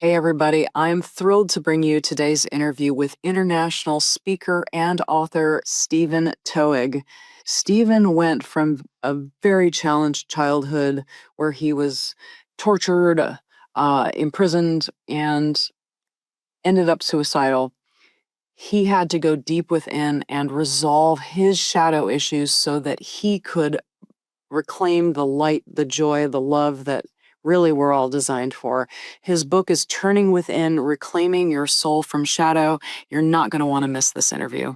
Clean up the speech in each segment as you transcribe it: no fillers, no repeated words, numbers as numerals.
Hey, everybody. I'm thrilled to bring you today's interview with international speaker and author Stephen Twohig. Stephen went from a very challenged childhood where he was tortured, imprisoned, and ended up suicidal. He had to go deep within and resolve his shadow issues so that he could reclaim the light, the joy, the love that really we're all designed for. His book is Turning Within, Reclaiming Your Soul from Shadow. You're not going to want to miss this interview.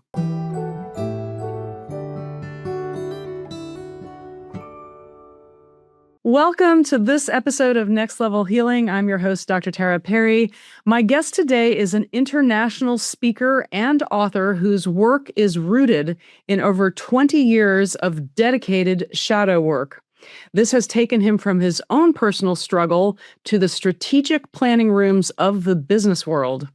Welcome to this episode of Next Level Healing. I'm your host, Dr. Tara Perry. My guest today is an international speaker and author whose work is rooted in over 20 years of dedicated shadow work. This has taken him from his own personal struggle to the strategic planning rooms of the business world.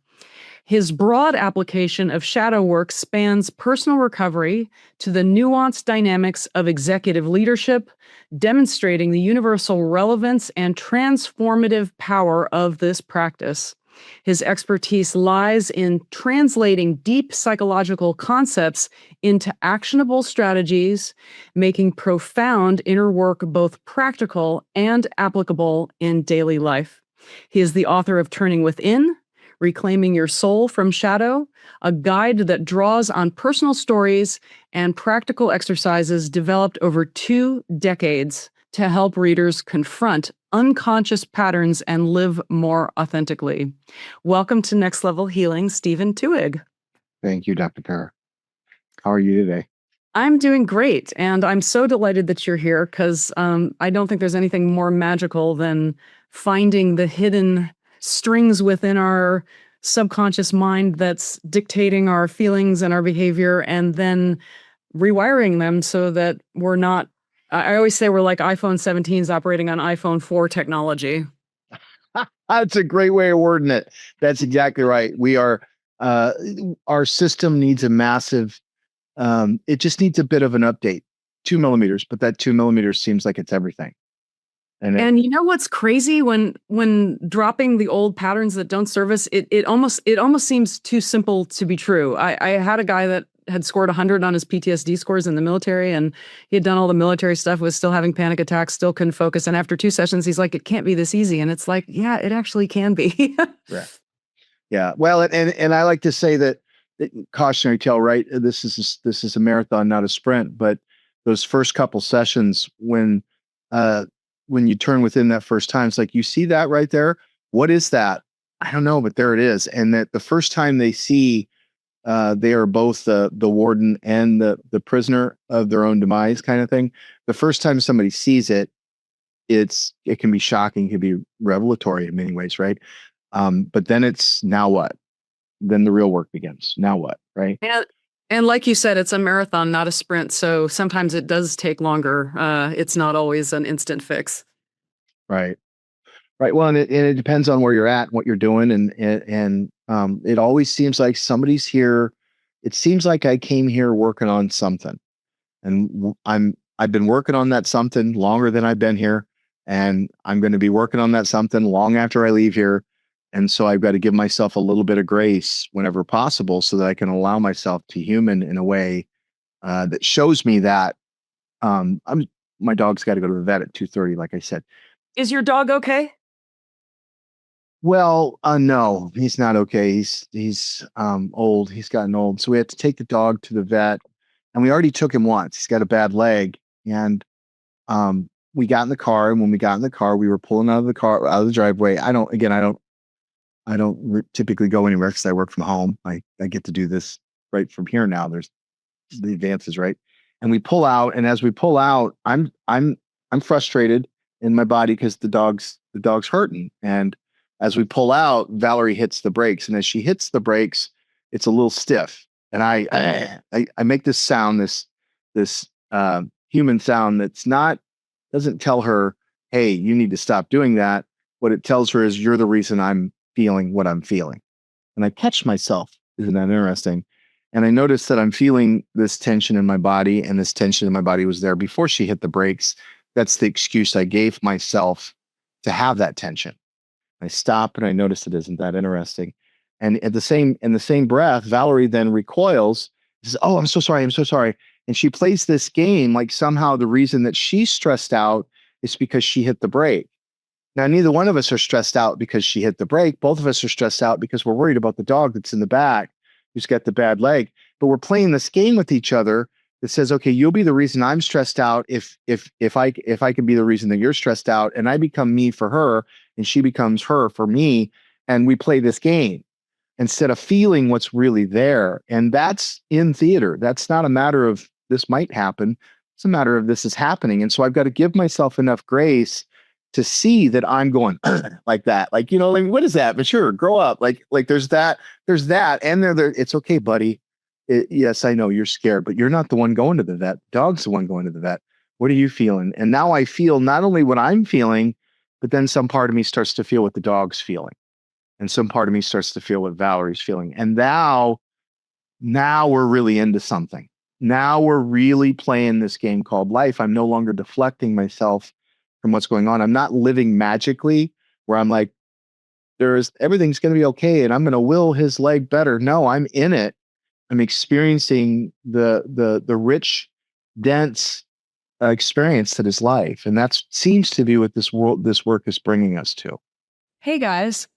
His broad application of shadow work spans personal recovery to the nuanced dynamics of executive leadership, demonstrating the universal relevance and transformative power of this practice. His expertise lies in translating deep psychological concepts into actionable strategies, making profound inner work both practical and applicable in daily life. He is the author of Turning Within, Reclaiming Your Soul from Shadow, a guide that draws on personal stories and practical exercises developed over 2 decades to help readers confront unconscious patterns and live more authentically. Welcome to Next Level Healing, Stephen Twohig. Thank you, Dr. Tara. How are you today? I'm doing great, and I'm so delighted that you're here because I don't think there's anything more magical than finding the hidden strings within our subconscious mind that's dictating our feelings and our behavior, and then rewiring them so that we're not. I always say we're like iPhone 17s operating on iPhone 4 technology. That's a great way of wording it. That's exactly right. We are, our system needs a massive, it just needs a bit of an update, 2 millimeters, but that 2 millimeters seems like it's everything. And you know what's crazy when dropping the old patterns that don't serve us, it almost seems too simple to be true. I had a guy that had scored 100 on his PTSD scores in the military, and he had done all the military stuff, was still having panic attacks, still couldn't focus. And after 2 sessions, he's like, it can't be this easy. And it's like, yeah, it actually can be. Yeah. Yeah. Well, and I like to say that cautionary tale, right? This is a marathon, not a sprint. But those first couple sessions, when you turn within that first time, it's like, you see that right there? What is that? I don't know, but there it is. And that the first time they see they are both the warden and the prisoner of their own demise kind of thing. The first time somebody sees it, it can be shocking, it can be revelatory in many ways, right? But then it's, now what? Then the real work begins. Now what, right? And like you said, it's a marathon, not a sprint. So sometimes it does take longer. It's not always an instant fix. Right. Right. Well, and it depends on where you're at, what you're doing, and it always seems like somebody's here. It seems like I came here working on something, and I've been working on that something longer than I've been here, and I'm going to be working on that something long after I leave here, and so I've got to give myself a little bit of grace whenever possible, so that I can allow myself to human in a way that shows me that my dog's got to go to the vet at 2:30, like I said. Is your dog okay? Well, no, he's not okay. He's old. He's gotten old. So we had to take the dog to the vet, and we already took him once. He's got a bad leg. And we got in the car, and when we got in the car, we were pulling out of the driveway. I don't typically go anywhere because I work from home. I get to do this right from here now. There's the advances, right? And we pull out, and as we pull out, I'm frustrated in my body because the dog's hurting. And as we pull out, Valerie hits the brakes, and as she hits the brakes, it's a little stiff. And I make this sound, this human sound doesn't tell her, hey, you need to stop doing that. What it tells her is, you're the reason I'm feeling what I'm feeling. And I catch myself. Isn't that interesting? And I notice that I'm feeling this tension in my body, and this tension in my body was there before she hit the brakes. That's the excuse I gave myself to have that tension. I stop and I notice it isn't that interesting. And at the same in the same breath, Valerie then recoils, says, "Oh, I'm so sorry. I'm so sorry." And she plays this game like somehow the reason that she's stressed out is because she hit the brake. Now, neither one of us are stressed out because she hit the brake. Both of us are stressed out because we're worried about the dog that's in the back who's got the bad leg. But we're playing this game with each other that says, okay, you'll be the reason I'm stressed out if I can be the reason that you're stressed out, and I become me for her and she becomes her for me, and we play this game instead of feeling what's really there. And that's in theater. That's not a matter of this might happen. It's a matter of this is happening. And so I've got to give myself enough grace to see that I'm going like that. Like, like, what is that? Mature, grow up. Like there's that. And there, it's okay, buddy. Yes, I know you're scared, but you're not the one going to the vet. Dog's the one going to the vet. What are you feeling? And now I feel not only what I'm feeling, but then some part of me starts to feel what the dog's feeling. And some part of me starts to feel what Valerie's feeling. And now we're really into something. Now we're really playing this game called life. I'm no longer deflecting myself from what's going on. I'm not living magically where I'm like, everything's going to be okay and I'm going to will his leg better. No, I'm in it. I'm experiencing the rich, dense experience that is life. And that seems to be what this work is bringing us to. Hey guys,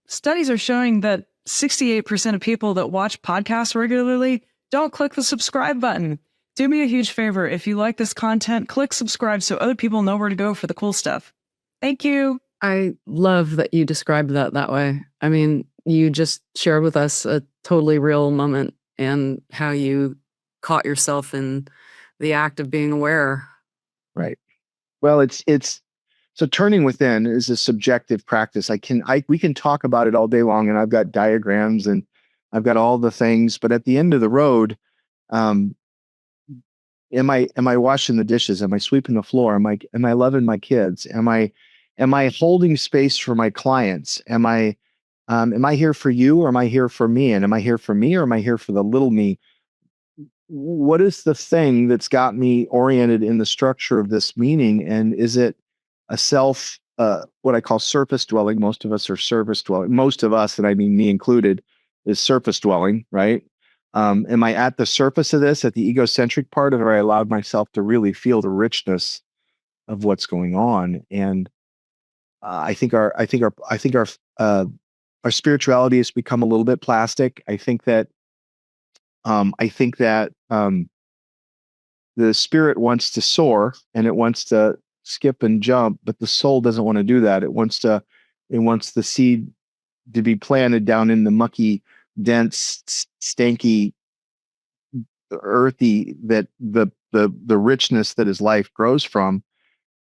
studies are showing that 68% of people that watch podcasts regularly don't click the subscribe button. Do me a huge favor. If you like this content, click subscribe so other people know where to go for the cool stuff. Thank you. I love that you described that way. I mean, you just shared with us a totally real moment and how you caught yourself in the act of being aware. Right. Well, it's so turning within is a subjective practice. We can talk about it all day long, and I've got diagrams and I've got all the things, but at the end of the road, am I washing the dishes? Am I sweeping the floor? Am I loving my kids? Am I holding space for my clients? Am I here for you, or am I here for me? And am I here for me, or am I here for the little me? What is the thing that's got me oriented in the structure of this meaning? And is it a self, what I call surface dwelling? Most of us are surface dwelling. Most of us, and I mean me included, is surface dwelling, right? Am I at the surface of this, at the egocentric part of it, or I allowed myself to really feel the richness of what's going on? And I think our spirituality has become a little bit plastic. I think that the spirit wants to soar and it wants to skip and jump, but the soul doesn't want to do that. It wants the seed to be planted down in the mucky, dense, stanky, earthy, that the richness that is life grows from.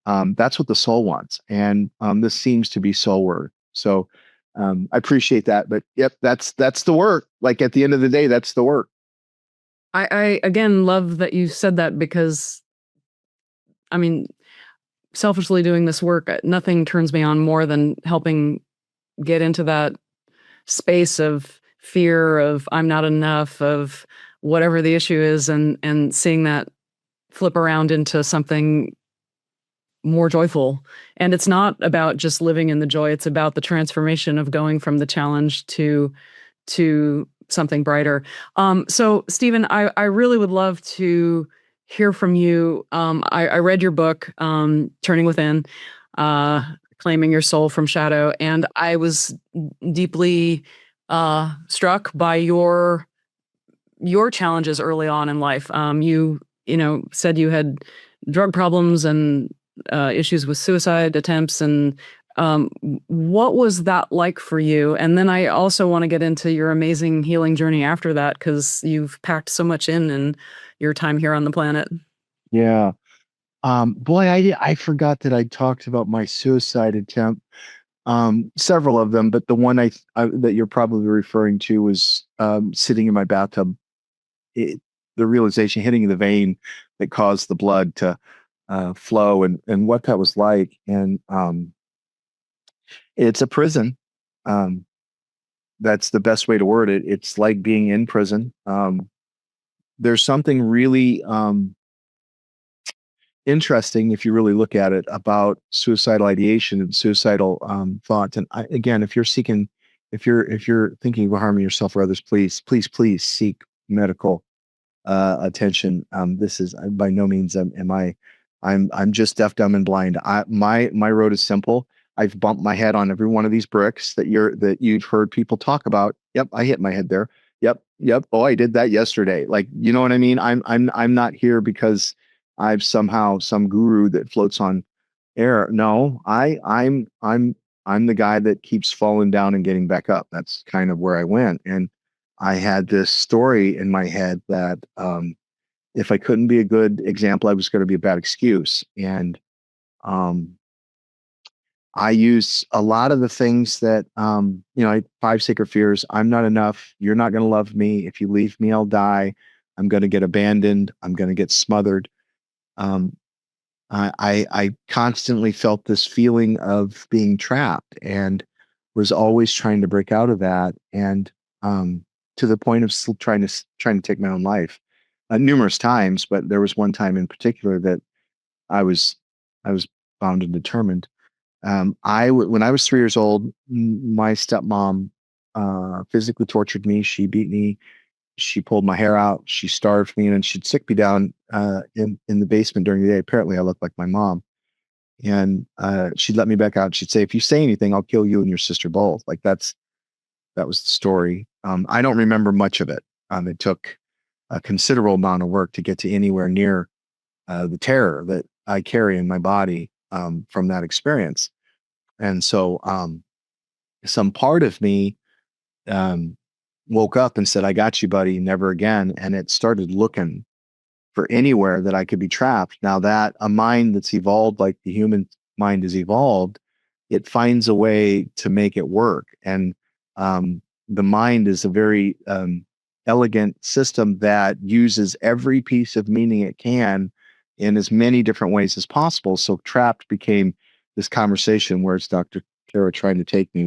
That's what the soul wants. And this seems to be soul work. So I appreciate that. But yep, that's the work. Like at the end of the day, that's the work. I again love that you said that, because I mean, selfishly doing this work, nothing turns me on more than helping get into that space of fear, of I'm not enough, of whatever the issue is, and seeing that flip around into something more joyful. And it's not about just living in the joy, it's about the transformation of going from the challenge to something brighter. So Stephen, I really would love to hear from you. I read your book, Turning Within, Claiming Your Soul from Shadow, and I was deeply struck by your challenges early on in life. You said you had drug problems and issues with suicide attempts, and what was that like for you? And then I also want to get into your amazing healing journey after that, because you've packed so much in your time here on the planet. Yeah. Boy, I forgot that I talked about my suicide attempt. Several of them, but the one that you're probably referring to was sitting in my bathtub. The realization hitting the vein that caused the blood to flow, and what that was like. And it's a prison. That's the best way to word it. It's like being in prison. There's something really interesting if you really look at it about suicidal ideation and suicidal thoughts. And again, if you're thinking of harming yourself or others, please seek medical attention. This is by no means I'm just deaf, dumb, and blind. My road is simple. I've bumped my head on every one of these bricks that you've heard people talk about. Yep, I hit my head there. Yep. Oh, I did that yesterday. Like, you know what I mean? I'm not here because I've somehow some guru that floats on air. No, I'm the guy that keeps falling down and getting back up. That's kind of where I went. And I had this story in my head that if I couldn't be a good example, I was going to be a bad excuse. And um, I use a lot of the things that, five sacred fears. I'm not enough. You're not going to love me. If you leave me, I'll die. I'm going to get abandoned. I'm going to get smothered. Um, I constantly felt this feeling of being trapped and was always trying to break out of that. And to the point of still trying to take my own life numerous times. But there was one time in particular that I was bound and determined. When I was 3 years old, my stepmom physically tortured me. She beat me. She pulled my hair out. She starved me, and then she'd sick me down in the basement during the day. Apparently, I looked like my mom, and she'd let me back out. She'd say, "If you say anything, I'll kill you and your sister both." Like that was the story. I don't remember much of it. It took a considerable amount of work to get to anywhere near the terror that I carry in my body from that experience. And so some part of me woke up and said, "I got you, buddy, never again." And it started looking for anywhere that I could be trapped. Now that a mind that's evolved like the human mind is evolved, it finds a way to make it work. And the mind is a very elegant system that uses every piece of meaning it can in as many different ways as possible. So trapped became this conversation where it's Dr. Kara trying to take me.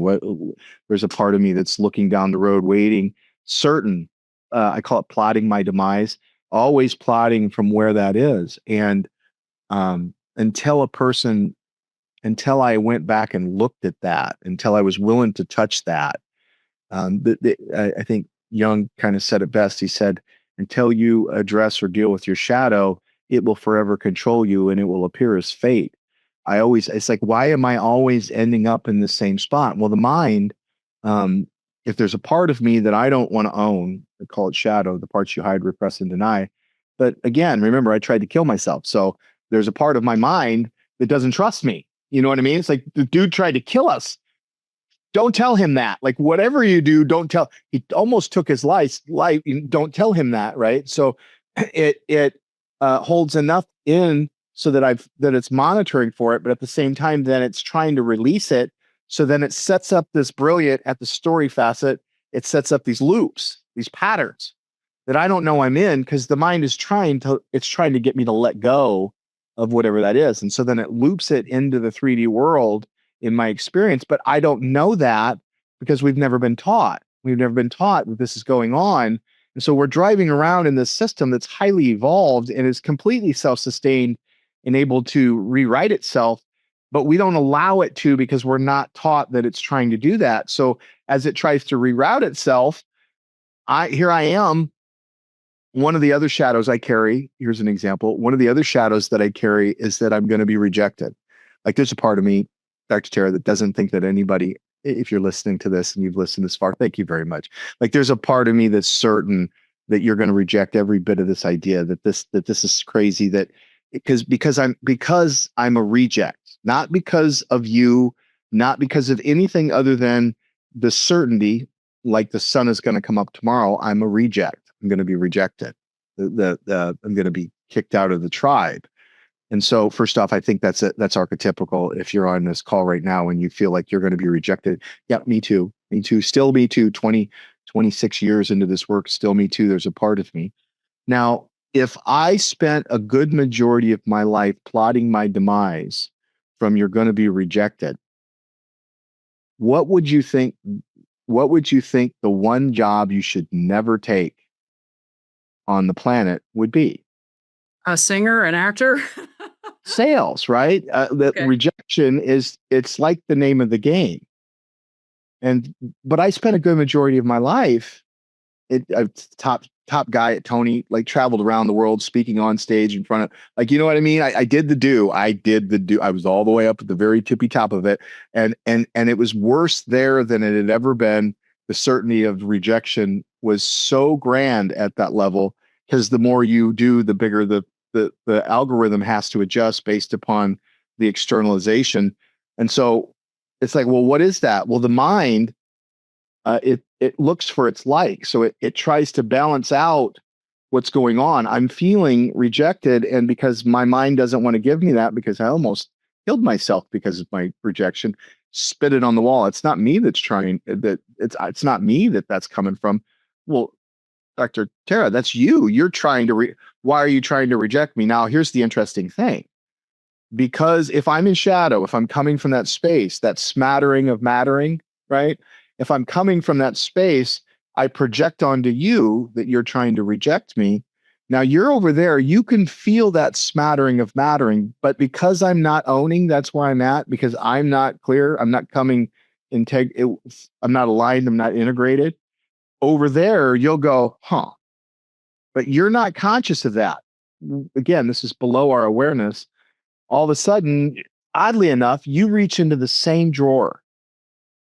There's a part of me that's looking down the road, waiting, certain. I call it plotting my demise, always plotting from where that is. And until I went back and looked at that, until I was willing to touch that, I think Jung kind of said it best. He said, "Until you address or deal with your shadow, it will forever control you and it will appear as fate." It's like, why am I always ending up in the same spot? Well, the mind, if there's a part of me that I don't want to own, I call it shadow, the parts you hide, repress, and deny. But again, remember, I tried to kill myself. So there's a part of my mind that doesn't trust me. You know what I mean? It's like the dude tried to kill us. Don't tell him that. Like, whatever you do, don't tell. He almost took his life. Don't tell him that, right? So it holds enough in so that it's monitoring for it, but at the same time, then it's trying to release it. So then it sets up this brilliant at the story facet. It sets up these loops, these patterns that I don't know I'm in, because the mind is trying to get me to let go of whatever that is. And so then it loops it into the 3D world in my experience, but I don't know that because we've never been taught. We've never been taught that this is going on. And so we're driving around in this system that's highly evolved and is completely self-sustained and able to rewrite itself, but we don't allow it to because we're not taught that it's trying to do that. So as it tries to reroute itself, here I am. One of the other shadows I carry, here's an example. One of the other shadows that I carry is that I'm going to be rejected. Like, there's a part of me, Dr. Tara, that doesn't think that anybody, if you're listening to this and you've listened this far, thank you very much. Like, there's a part of me that's certain that you're going to reject every bit of this idea that this is crazy, that because I'm a reject, not because of you, not because of anything other than the certainty, like the sun is going to come up tomorrow. I'm a reject. I'm going to be rejected. I'm going to be kicked out of the tribe. And so first off, I think that's archetypical. If you're on this call right now and you feel like you're going to be rejected. Yeah, me too. Me too. Still me too. 26 years into this work, still me too. There's a part of me. Now, if I spent a good majority of my life plotting my demise from you're going to be rejected, what would you think the one job you should never take on the planet would be? A singer, an actor? sales, right? The Okay. rejection it's like the name of the game. But I spent a good majority of my life, top guy at Tony, like traveled around the world speaking on stage in front of, like, you know what I mean? I did the do. I was all the way up at the very tippy top of it. And it was worse there than it had ever been. The certainty of rejection was so grand at that level, because the more you do, the bigger the algorithm has to adjust based upon the externalization. And so it's like, well, what is that? Well, the mind, it looks for its like. So it tries to balance out what's going on. I'm feeling rejected, and because my mind doesn't want to give me that, because I almost killed myself because of my rejection, spit it on the wall. It's not me that's trying that. It's not me that's coming from. Well, Dr. Tara, that's you. You're trying to why are you trying to reject me? Now, here's the interesting thing. Because if I'm in shadow, if I'm coming from that space, that smattering of mattering, right? If I'm coming from that space, I project onto you that you're trying to reject me. Now you're over there, you can feel that smattering of mattering, but because I'm not owning that's where I'm at, because I'm not clear, I'm not coming I'm not aligned, I'm not integrated. Over there, you'll go, huh? But you're not conscious of that. Again, this is below our awareness. All of a sudden, oddly enough, you reach into the same drawer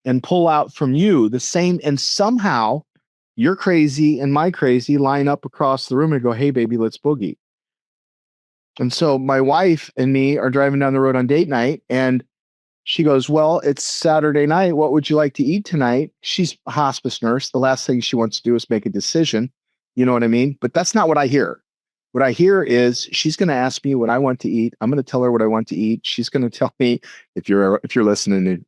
and pull out from you the same, and somehow your crazy and my crazy line up across the room and go, hey, baby, let's boogie. And so my wife and me are driving down the road on date night, and she goes, well, it's Saturday night. What would you like to eat tonight? She's a hospice nurse. The last thing she wants to do is make a decision. You know what I mean? But that's not what I hear. What I hear is she's going to ask me what I want to eat. I'm going to tell her what I want to eat. She's going to tell me, if you're listening,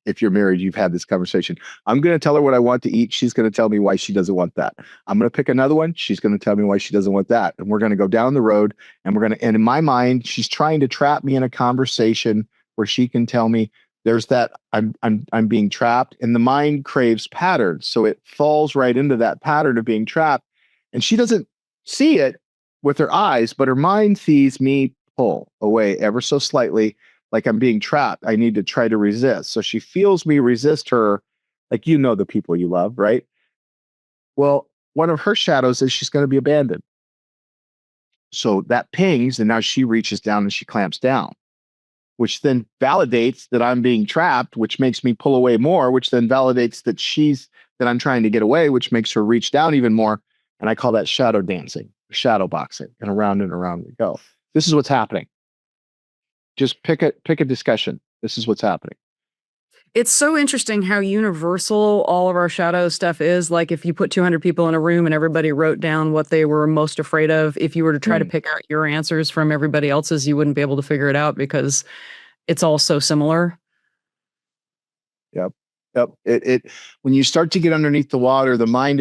if you're married, you've had this conversation. I'm going to tell her what I want to eat. She's going to tell me why she doesn't want that. I'm going to pick another one. She's going to tell me why she doesn't want that. And we're going to go down the road, and and in my mind, she's trying to trap me in a conversation where she can tell me there's that I'm being trapped, and the mind craves patterns. So it falls right into that pattern of being trapped, and she doesn't see it with her eyes, but her mind sees me pull away ever so slightly, like I'm being trapped. I need to try to resist. So she feels me resist her, like, the people you love, right? Well, one of her shadows is she's going to be abandoned. So that pings, and now she reaches down and she clamps down, which then validates that I'm being trapped, which makes me pull away more, which then validates that I'm trying to get away, which makes her reach down even more. And I call that shadow dancing, shadow boxing, and around we go. This is what's happening. Just pick a discussion. This is what's happening. It's so interesting how universal all of our shadow stuff is. Like if you put 200 people in a room and everybody wrote down what they were most afraid of, if you were to try to pick out your answers from everybody else's, you wouldn't be able to figure it out because it's all so similar. Yep. It when you start to get underneath the water, the mind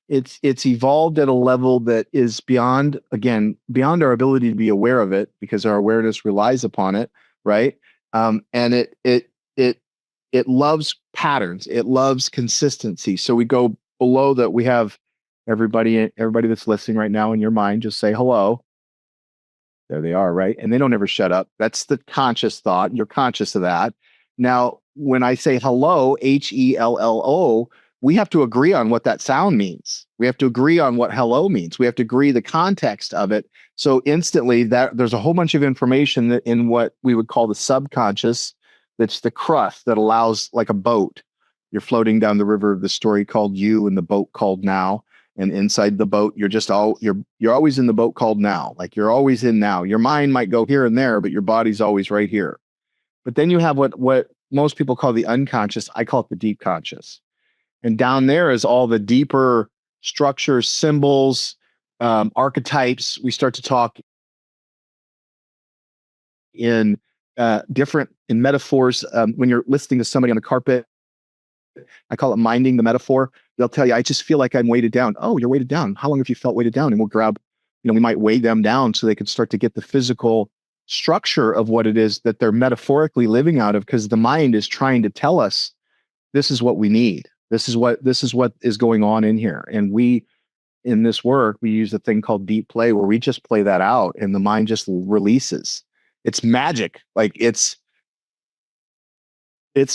it's evolved at a level that is beyond our ability to be aware of it, because our awareness relies upon it, right? And it loves patterns. It loves consistency. So we go below that. We have everybody that's listening right now in your mind, just say hello. There they are, right? And they don't ever shut up. That's the conscious thought. You're conscious of that. Now, when I say hello, HELLO, we have to agree on what that sound means. We have to agree on what hello means. We have to agree the context of it. So instantly that there's a whole bunch of information that in what we would call the subconscious, that's the crust that allows, like a boat. You're floating down the river of the story called You and the boat called Now. And inside the boat, you're always in the boat called Now. Like you're always in now. Your mind might go here and there, but your body's always right here. But then you have what most people call the unconscious. I call it the deep conscious. And down there is all the deeper structures, symbols, archetypes. We start to talk in metaphors. When you're listening to somebody on the carpet, I call it minding the metaphor. They'll tell you, I just feel like I'm weighted down. Oh, you're weighted down. How long have you felt weighted down? And we'll grab, we might weigh them down so they can start to get the physical structure of what it is that they're metaphorically living out of, because the mind is trying to tell us this is what we need. This is what is going on in here. And in this work, we use a thing called deep play, where we just play that out and the mind just releases. it's magic. Like it's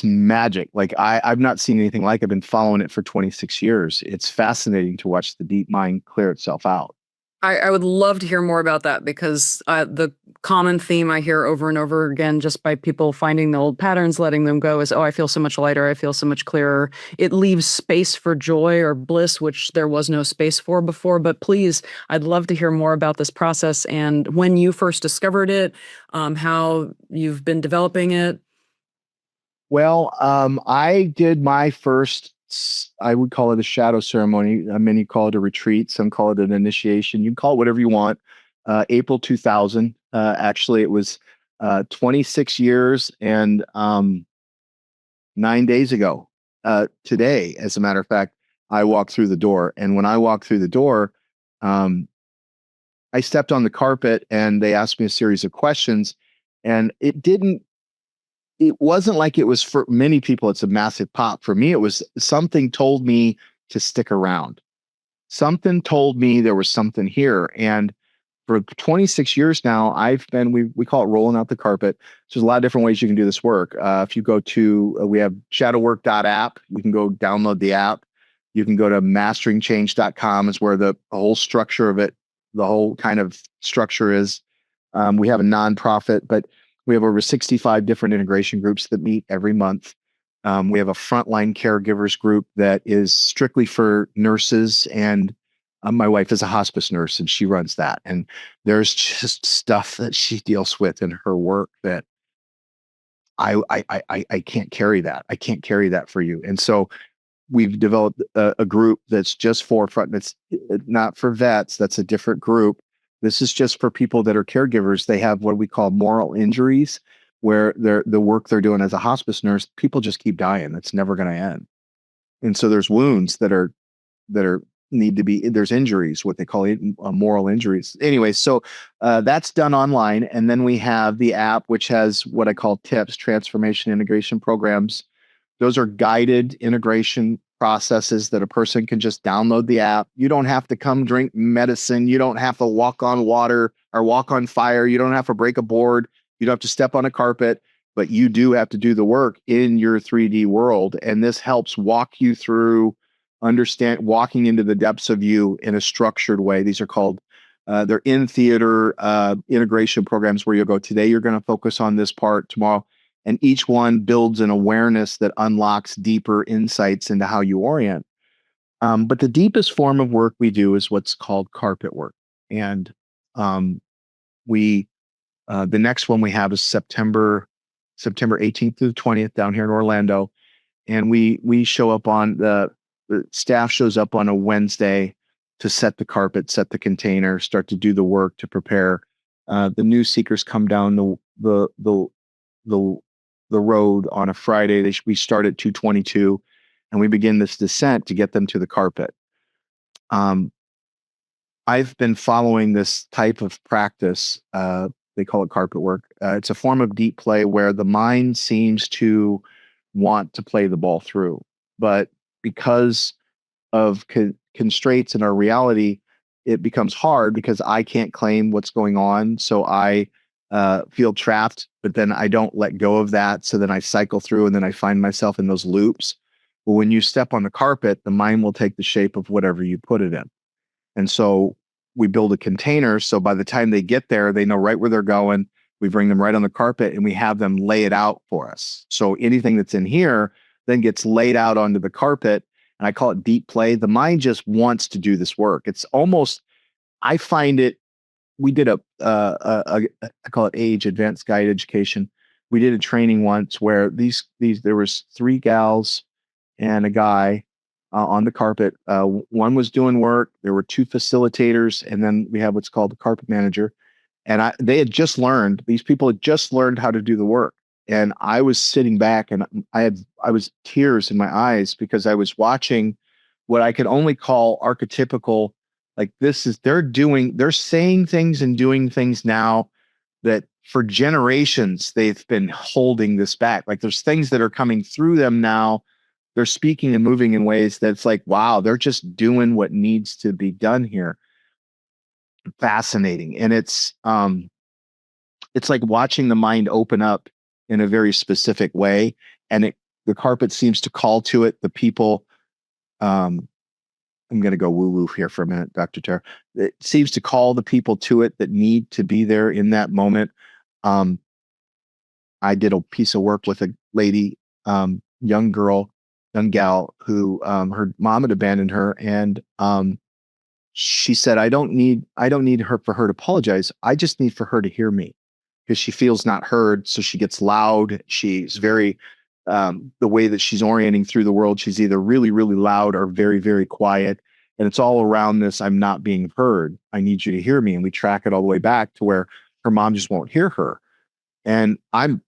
magic. Like I've not seen anything like it. I've been following it for 26 years. It's fascinating to watch the deep mind clear itself out. I would love to hear more about that because the common theme I hear over and over again, just by people finding the old patterns, letting them go, is, oh, I feel so much lighter. I feel so much clearer. It leaves space for joy or bliss, which there was no space for before. But please, I'd love to hear more about this process and when you first discovered it, how you've been developing it. Well, I did my first, I would call it a shadow ceremony. Many call it a retreat. Some call it an initiation. You can call it whatever you want. April 2000. Actually, it was 26 years and 9 days ago. Today, as a matter of fact, I walked through the door. And when I walked through the door, um, I stepped on the carpet and they asked me a series of questions. And it wasn't like it was for many people, it's a massive pop. For me, it was something told me to stick around. Something told me there was something here. And for 26 years now, we call it rolling out the carpet. So there's a lot of different ways you can do this work. If you go to, we have shadowwork.app, you can go download the app. You can go to masteringchange.com is where the whole structure of it, the whole kind of structure is. We have a nonprofit, but we have over 65 different integration groups that meet every month. We have a frontline caregivers group that is strictly for nurses, and my wife is a hospice nurse and she runs that. And there's just stuff that she deals with in her work that I can't carry that. I can't carry that for you. And so we've developed a group that's just for front. That's not for vets. That's a different group. This is just for people that are caregivers. They have what we call moral injuries, where the work they're doing as a hospice nurse, people just keep dying. That's never going to end. And so there's wounds that are need to be, there's injuries, what they call moral injuries. Anyway, so that's done online. And then we have the app, which has what I call TIPS, transformation integration programs. Those are guided integration processes that a person can just download the app. You don't have to come drink medicine. You don't have to walk on water or walk on fire. You don't have to break a board. You don't have to step on a carpet, but you do have to do the work in your 3D world. And this helps walk you through walking into the depths of you in a structured way. These are called, they're in theater integration programs where you'll go, today you're going to focus on this part, tomorrow. And each one builds an awareness that unlocks deeper insights into how you orient. But the deepest form of work we do is what's called carpet work. And the next one we have is September 18th through the 20th down here in Orlando. And we show up on the staff shows up on a Wednesday to set the carpet, set the container, start to do the work to prepare. The new seekers come down the road on a Friday. We start at 2:22, and we begin this descent to get them to the carpet. I've been following this type of practice. They call it carpet work. It's a form of deep play where the mind seems to want to play the ball through, but because of constraints in our reality, it becomes hard because I can't claim what's going on. So I feel trapped, but then I don't let go of that. So then I cycle through and then I find myself in those loops. But when you step on the carpet, the mind will take the shape of whatever you put it in. And so we build a container. So by the time they get there, they know right where they're going. We bring them right on the carpet and we have them lay it out for us. So anything that's in here then gets laid out onto the carpet. And I call it deep play. The mind just wants to do this work. It's almost, I find it, we did I call it age advanced guide education. We did a training once where there was 3 gals and a guy on the carpet. One was doing work. There were 2 facilitators, and then we have what's called the carpet manager. And these people had just learned how to do the work. And I was sitting back and I was tears in my eyes because I was watching what I could only call archetypical. Like they're saying things and doing things now that for generations they've been holding this back. Like there's things that are coming through them now. They're speaking and moving in ways that's like, wow, they're just doing what needs to be done here. Fascinating. And it's it's like watching the mind open up in a very specific way. And the carpet seems to call to it the people. I'm going to go woo woo here for a minute, Dr. Tara. It seems to call the people to it that need to be there in that moment. I did a piece of work with a lady, young gal who her mom had abandoned her, and she said, I don't need her for her to apologize. I just need for her to hear me, because she feels not heard. So she gets loud. She's very, the way that she's orienting through the world, she's either really, really loud or very, very quiet. And it's all around this, I'm not being heard. I need you to hear me. And we track it all the way back to where her mom just won't hear her. And I'm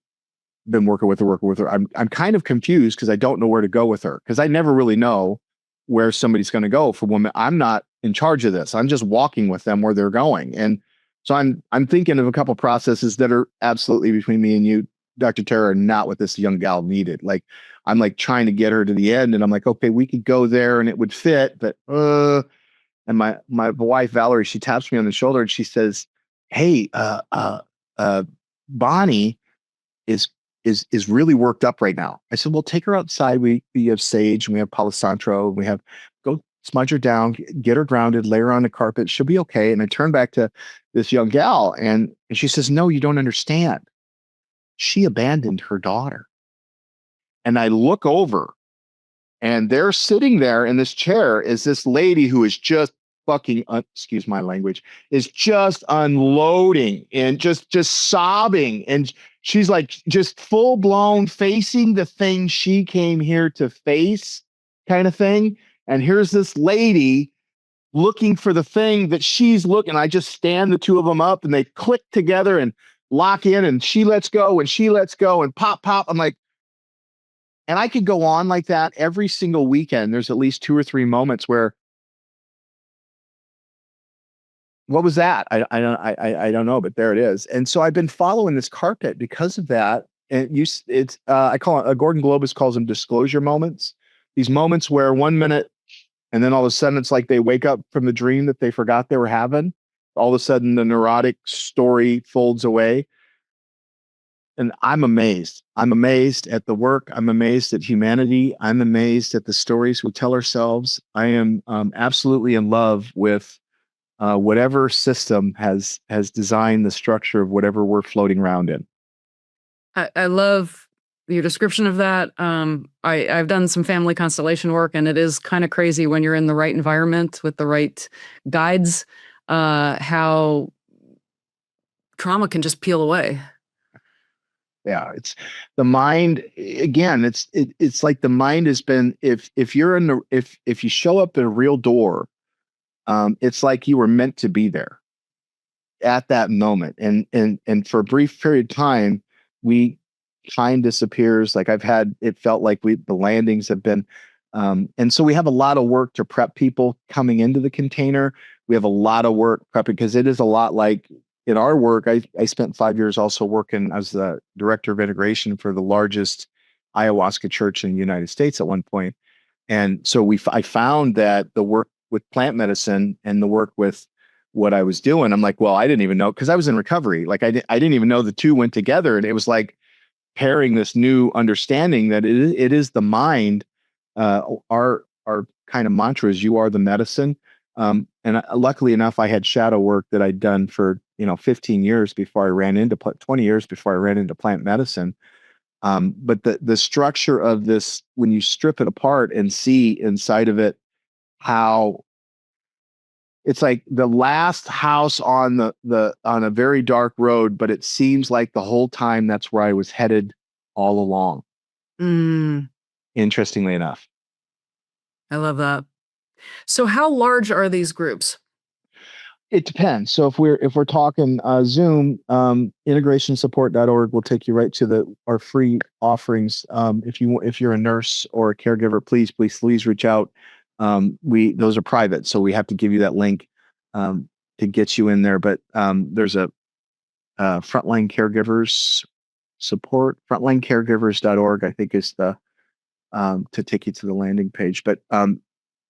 been working with her. I'm kind of confused because I don't know where to go with her, because I never really know where somebody's going to go for women. I'm not in charge of this. I'm just walking with them where they're going. And so I'm thinking of a couple processes that are absolutely between me and you, Dr. Tara, are not what this young gal needed. Like, I'm like trying to get her to the end, and I'm like, okay, we could go there and it would fit, but and my wife Valerie, she taps me on the shoulder and she says, hey, Bonnie is really worked up right now. I said, well, take her outside. We have sage and we have Palo Santo. And we have, go smudge her down, get her grounded, lay her on the carpet. She'll be okay. And I turn back to this young gal, and she says, no, you don't understand. She abandoned her daughter. And I look over, and they're sitting there in this chair is this lady who is just fucking, excuse my language, is just unloading and just sobbing. And she's like just full blown facing the thing she came here to face, kind of thing. And here's this lady looking for the thing that she's looking. I just stand the two of them up, and they click together and lock in, and she lets go and she lets go and pop. I'm like, and I could go on like that every single weekend. There's at least 2 or 3 moments where, what was that? I don't know, but there it is. And so I've been following this carpet because of that. And it's I call it, Gordon Globus calls them disclosure moments. These moments where 1 minute, and then all of a sudden it's like they wake up from the dream that they forgot they were having. All of a sudden the neurotic story folds away. And I'm amazed. I'm amazed at the work. I'm amazed at humanity. I'm amazed at the stories we tell ourselves. I am absolutely in love with whatever system has designed the structure of whatever we're floating around in. I love your description of that. I've done some family constellation work, and it is kind of crazy when you're in the right environment with the right guides, how trauma can just peel away. Yeah, it's the mind again. It's like the mind has been, if you're in the, if you show up at a real door, it's like you were meant to be there at that moment. And for a brief period of time, time disappears. Like it felt like the landings have been, and so we have a lot of work to prep people coming into the container. We have a lot of work prepping, because it is a lot like, in our work, I spent 5 years also working as the director of integration for the largest ayahuasca church in the United States at one point. And so I found that the work with plant medicine and the work with what I was doing, I'm like, well, I didn't even know, because I was in recovery. Like I didn't even know the two went together. And it was like pairing this new understanding that it is the mind. Our kind of mantra is, you are the medicine. And luckily enough, I had shadow work that I'd done for 15 years before I ran into 20 years before I ran into plant medicine. But the structure of this, when you strip it apart and see inside of it, how it's like the last house on on a very dark road, but it seems like the whole time that's where I was headed all along. Interestingly enough. I love that. So how large are these groups? It depends. So if we're talking Zoom, integrationsupport.org will take you right to our free offerings. If you're a nurse or a caregiver, please reach out. Those are private, so we have to give you that link to get you in there. But there's a frontline caregivers support, frontlinecaregivers.org, I think is the to take you to the landing page. But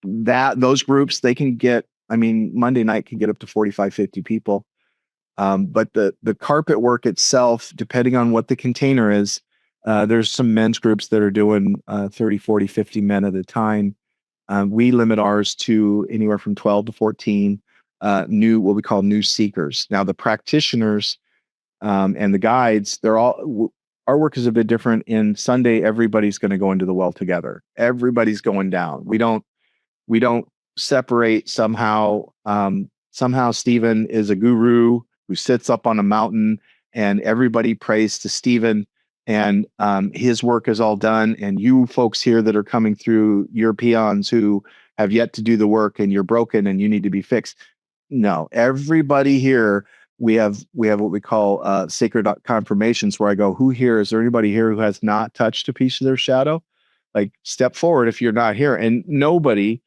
those groups, they can get, Monday night can get up to 45, 50 people. But the carpet work itself, depending on what the container is, there's some men's groups that are doing 30, 40, 50 men at a time. We limit ours to anywhere from 12 to 14 what we call new seekers. Now, the practitioners and the guides, our work is a bit different. In Sunday, everybody's going to go into the well together. Everybody's going down. We don't separate somehow. Somehow Stephen is a guru who sits up on a mountain and everybody prays to Stephen, and his work is all done. And you folks here that are coming through, you're peons who have yet to do the work and you're broken and you need to be fixed. No, everybody here, we have what we call sacred confirmations, where I go, is there anybody here who has not touched a piece of their shadow? Like, step forward if you're not here. And nobody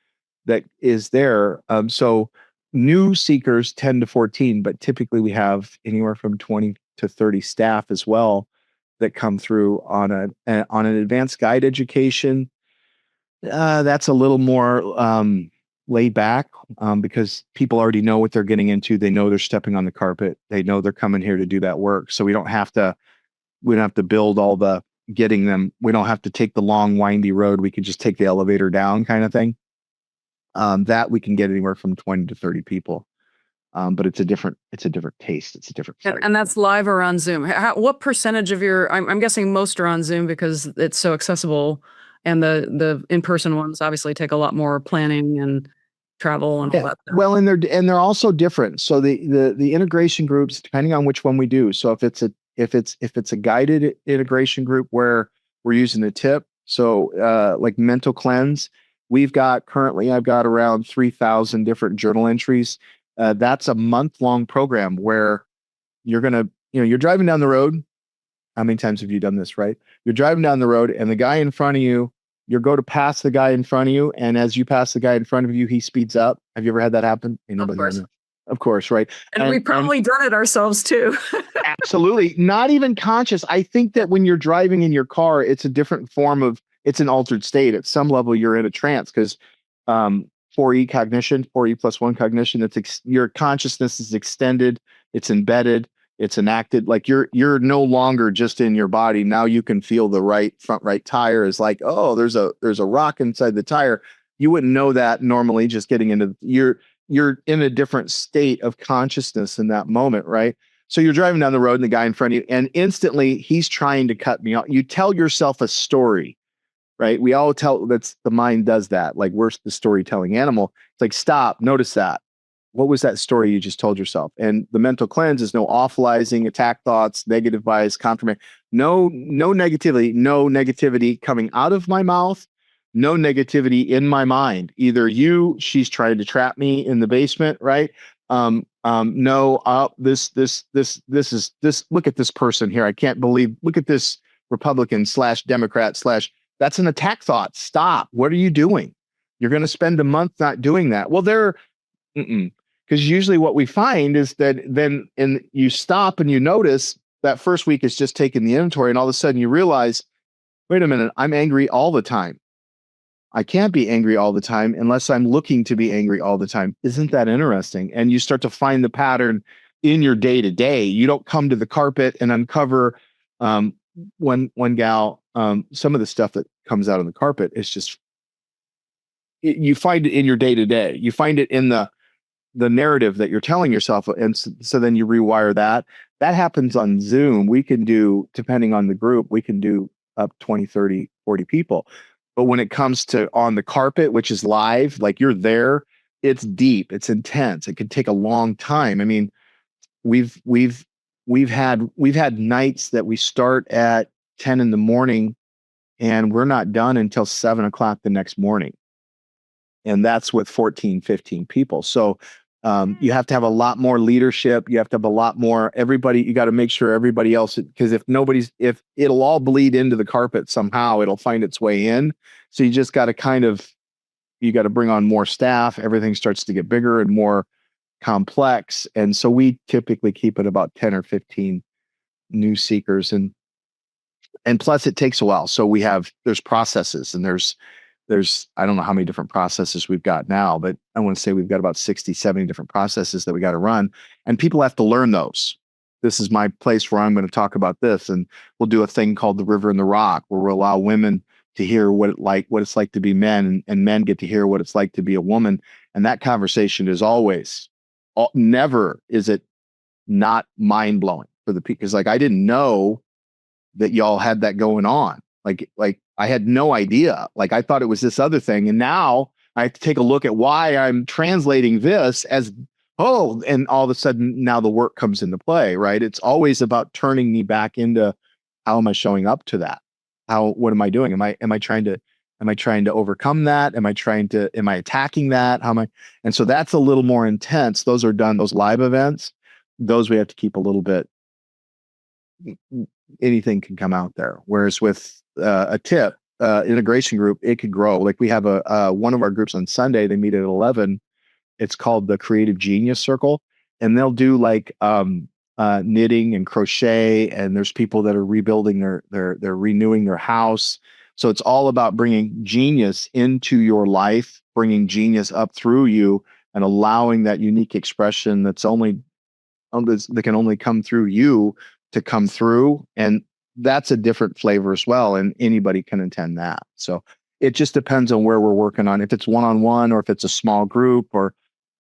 that is there. So new seekers 10 to 14, but typically we have anywhere from 20 to 30 staff as well that come through on an advanced guide education. That's a little more laid back because people already know what they're getting into. They know they're stepping on the carpet. They know they're coming here to do that work. So we don't have to build all the getting them. We don't have to take the long windy road. We can just take the elevator down kind of thing. That we can get anywhere from 20 to 30 people. But it's a different taste. It's a different site. And that's live or on Zoom. What percentage of your, I'm guessing most are on Zoom because it's so accessible, and the in-person ones obviously take a lot more planning and travel and all that stuff. Well, and they're also different. So the integration groups, depending on which one we do. So if it's a guided integration group where we're using a tip, so like mental cleanse, I've got around 3,000 different journal entries. That's a month-long program where you're driving down the road. How many times have you done this, right? You're driving down the road and the guy in front of you, you go to pass the guy in front of you. And as you pass the guy in front of you, he speeds up. Have you ever had that happen? Of course. Of course, right? And we've probably done it ourselves too. Absolutely. Not even conscious. I think that when you're driving in your car, it's a different form it's an altered state. At some level, you're in a trance because 4E cognition, 4E plus 1 cognition, your consciousness is extended, it's embedded, it's enacted. Like you're no longer just in your body. Now you can feel the front right tire is like, oh, there's a rock inside the tire. You wouldn't know that normally just getting into you're in a different state of consciousness in that moment, right? So you're driving down the road and the guy in front of you, and instantly he's trying to cut me off. You tell yourself a story, right? We all the mind does that. Like, we're the storytelling animal. It's like, stop, notice that. What was that story you just told yourself? And the mental cleanse is no awfulizing, attack thoughts, negative bias, confirmation. No negativity coming out of my mouth. No negativity in my mind. Either she's trying to trap me in the basement, right? This look at this person here. I can't believe, look at this Republican / Democrat / that's an attack thought. Stop. What are you doing? You're going to spend a month not doing that. Well, because usually what we find is that then you stop and you notice that first week is just taking the inventory, and all of a sudden you realize, wait a minute, I'm angry all the time. I can't be angry all the time unless I'm looking to be angry all the time. Isn't that interesting? And you start to find the pattern in your day-to-day. You don't come to the carpet and uncover one gal, some of the stuff that comes out on the carpet is just, you find it in your day-to-day. You find it in the narrative that you're telling yourself. And so then you rewire that. That happens on Zoom. We can do, depending on the group, we can do up 20, 30, 40 people. But when it comes to on the carpet, which is live, like you're there, it's deep, it's intense. It can take a long time. I mean, we've had nights that we start at 10 in the morning and we're not done until 7 o'clock the next morning. And that's with 14, 15 people. So you have to have a lot more leadership. You have to have a lot more everybody. You got to make sure everybody else, because if it'll all bleed into the carpet somehow, it'll find its way in. So you just got to you got to bring on more staff. Everything starts to get bigger and more complex. And so we typically keep it about 10 or 15 new seekers. And plus it takes a while. So there's processes and there's I don't know how many different processes we've got now, but I want to say we've got about 60, 70 different processes that we got to run. And people have to learn those. This is my place where I'm going to talk about this. And we'll do a thing called the River and the Rock, where we'll allow women to hear what it's like to be men, and men get to hear what it's like to be a woman. And that conversation is always, never is it not mind blowing for the people. Because like, I didn't know that y'all had that going on. Like I had no idea. Like I thought it was this other thing. And now I have to take a look at why I'm translating this as, oh, and all of a sudden now the work comes into play, right? It's always about turning me back into, how am I showing up to that? What am I doing? Am I trying to overcome that? Am I attacking that? And so that's a little more intense. Those live events, those we have to keep a little bit, anything can come out there. Whereas with a tip, integration group, it could grow. Like we have one of our groups on Sunday, they meet at 11. It's called the Creative Genius Circle. And they'll do like knitting and crochet. And there's people that are rebuilding they're renewing their house. So it's all about bringing genius into your life, bringing genius up through you, and allowing that unique expression that can only come through you to come through. And that's a different flavor as well. And anybody can attend that. So it just depends on where we're working on. If it's one-on-one, or if it's a small group, or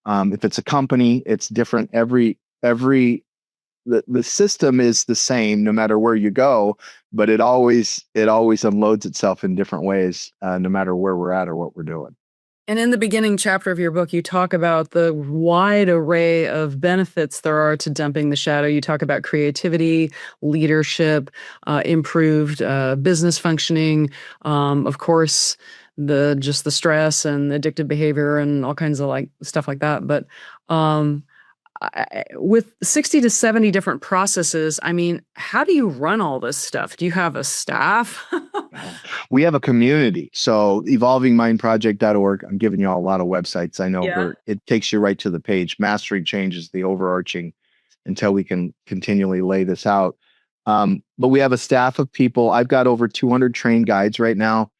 if it's a company, it's different. The system is the same no matter where you go, but it always unloads itself in different ways, no matter where we're at or what we're doing. And in the beginning chapter of your book, you talk about the wide array of benefits there are to dumping the shadow. You talk about creativity, leadership, improved business functioning, of course, the stress and addictive behavior and all kinds of like stuff like that. But with 60 to 70 different processes, I mean, how do you run all this stuff? Do you have a staff? We have a community. So evolvingmindproject.org. I'm giving you all a lot of websites. I know, Yeah. it takes you right to the page. Mastering change is the overarching, until we can continually lay this out. But we have a staff of people. I've got over 200 trained guides right now,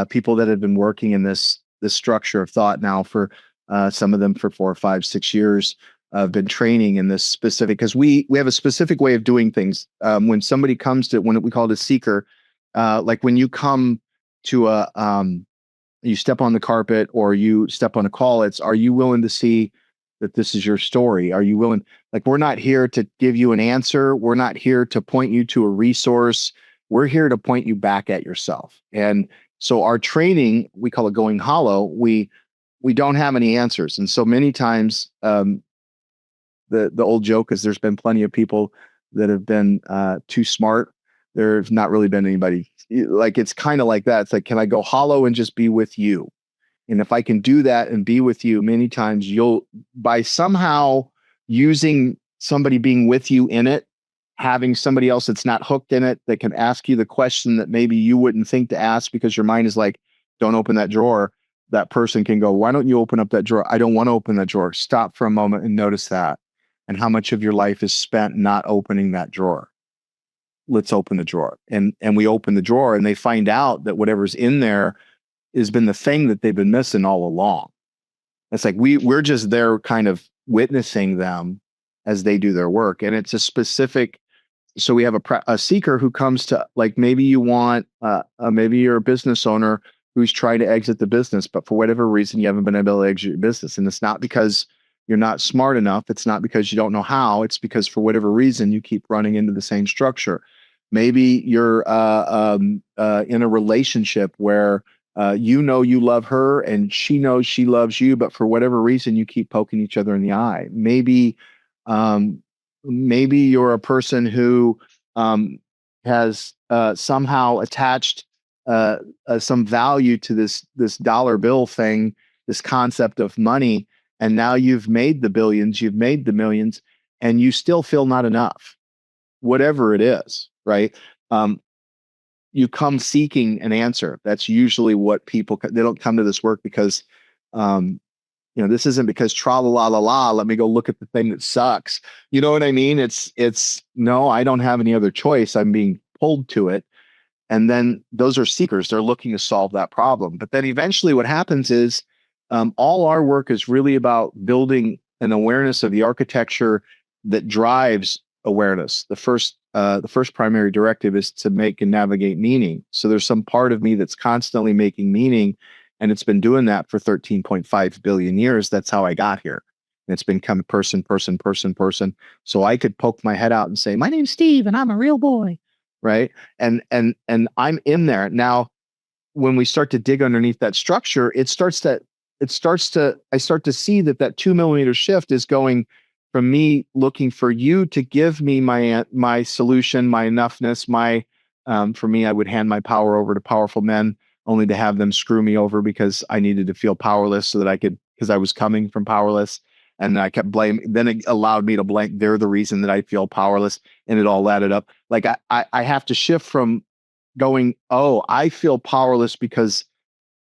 people that have been working in this structure of thought now for some of them for 4, 5, 6 years. I've been training in this specific, because we have a specific way of doing things. When somebody comes to, when we call it a seeker, like when you come to you step on the carpet or you step on a call, are you willing to see that this is your story? Are you willing? Like, we're not here to give you an answer. We're not here to point you to a resource. We're here to point you back at yourself. And so our training, we call it going hollow. We don't have any answers. And so many times, the old joke is there's been plenty of people that have been too smart. There's not really been anybody, like, it's kind of like that. It's like, can I go hollow and just be with you? And if I can do that and be with you, many times by somehow using somebody being with you in it, having somebody else that's not hooked in it, that can ask you the question that maybe you wouldn't think to ask because your mind is like, don't open that drawer. That person can go, why don't you open up that drawer? I don't want to open that drawer. Stop for a moment and notice that. And how much of your life is spent not opening that drawer. Let's open the drawer. And we open the drawer, and they find out that whatever's in there has been the thing that they've been missing all along. It's like we're just there kind of witnessing them as they do their work. And it's a specific, so we have a seeker who comes to, like, maybe you want, maybe you're a business owner who's trying to exit the business, but for whatever reason, you haven't been able to exit your business. And it's not because you're not smart enough. It's not because you don't know how. It's because for whatever reason, you keep running into the same structure. Maybe you're in a relationship where you know you love her and she knows she loves you, but for whatever reason, you keep poking each other in the eye. Maybe you're a person who has somehow attached some value to this dollar bill thing, this concept of money, and now you've made the billions, you've made the millions, and you still feel not enough, whatever it is, right? You come seeking an answer. That's usually what people, they don't come to this work because, this isn't because tra la la la, let me go look at the thing that sucks. You know what I mean? It's no, I don't have any other choice. I'm being pulled to it. And then those are seekers. They're looking to solve that problem. But then eventually what happens is all our work is really about building an awareness of the architecture that drives awareness. The first primary directive is to make and navigate meaning. So there's some part of me that's constantly making meaning, and it's been doing that for 13.5 billion years. That's how I got here. And it's been come person. So I could poke my head out and say, my name's Steve and I'm a real boy. Right. And I'm in there. Now, when we start to dig underneath that structure, I start to see that 2 millimeter shift is going from me looking for you to give me my solution, my enoughness, for me, I would hand my power over to powerful men only to have them screw me over because I needed to feel powerless so that because I was coming from powerless. And I kept blaming, then it allowed me to blame, they're the reason that I feel powerless, and it all added up. Like I have to shift from going, oh, I feel powerless because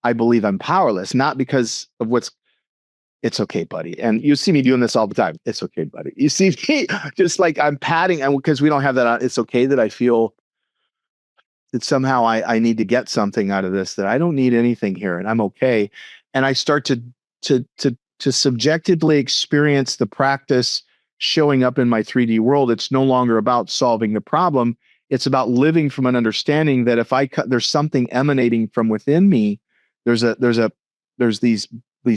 I believe I'm powerless, not because of it's okay, buddy. And you see me doing this all the time. It's okay, buddy. You see me just like I'm patting, and because we don't have that on, it's okay that I feel that somehow I need to get something out of this, that I don't need anything here and I'm okay. And I start to subjectively experience the practice showing up in my 3D world. It's no longer about solving the problem. It's about living from an understanding that if there's something emanating from within me, there's these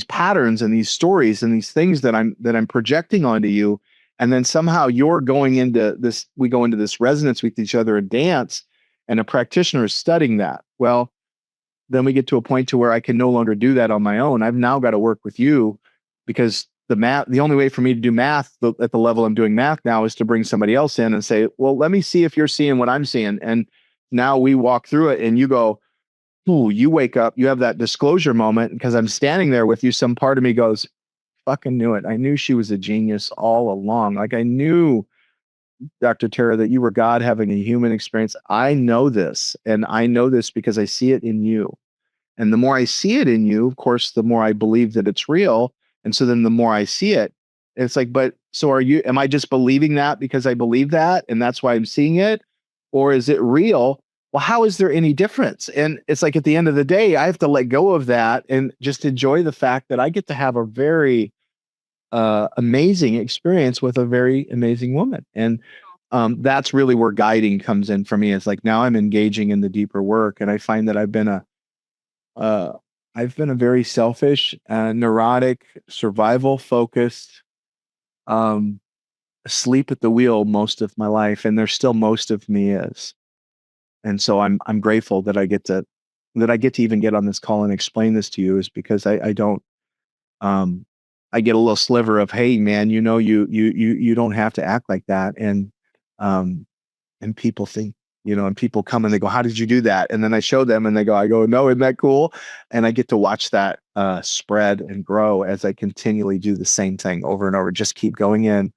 patterns and these stories and these things that I'm projecting onto you. And then somehow you're going into this, we go into this resonance with each other and dance, and a practitioner is studying that. Well, then we get to a point to where I can no longer do that on my own. I've now got to work with you, because the only way for me to do math at the level I'm doing math now is to bring somebody else in and say, well, let me see if you're seeing what I'm seeing. And now we walk through it and you go, ooh, you wake up, you have that disclosure moment, because I'm standing there with you. Some part of me goes, fucking knew it. I knew she was a genius all along. Like I knew, Dr. Tara, that you were God having a human experience. I know this, and I know this because I see it in you. And the more I see it in you, of course, the more I believe that it's real. And so then the more I see it, it's like, but so am I just believing that because I believe that and that's why I'm seeing it? Or is it real? Well, how is there any difference? And it's like, at the end of the day, I have to let go of that and just enjoy the fact that I get to have a very amazing experience with a very amazing woman. And that's really where guiding comes in for me. It's like, now I'm engaging in the deeper work. And I find that I've been a very selfish, neurotic, survival focused, asleep at the wheel most of my life. And there's still most of me is. And so I'm grateful that I get to even get on this call and explain this to you, is because I don't, I get a little sliver of, hey man, you don't have to act like that. And people think, and people come and they go, how did you do that? And then I show them and I go, no, isn't that cool? And I get to watch that spread and grow as I continually do the same thing over and over. Just keep going in,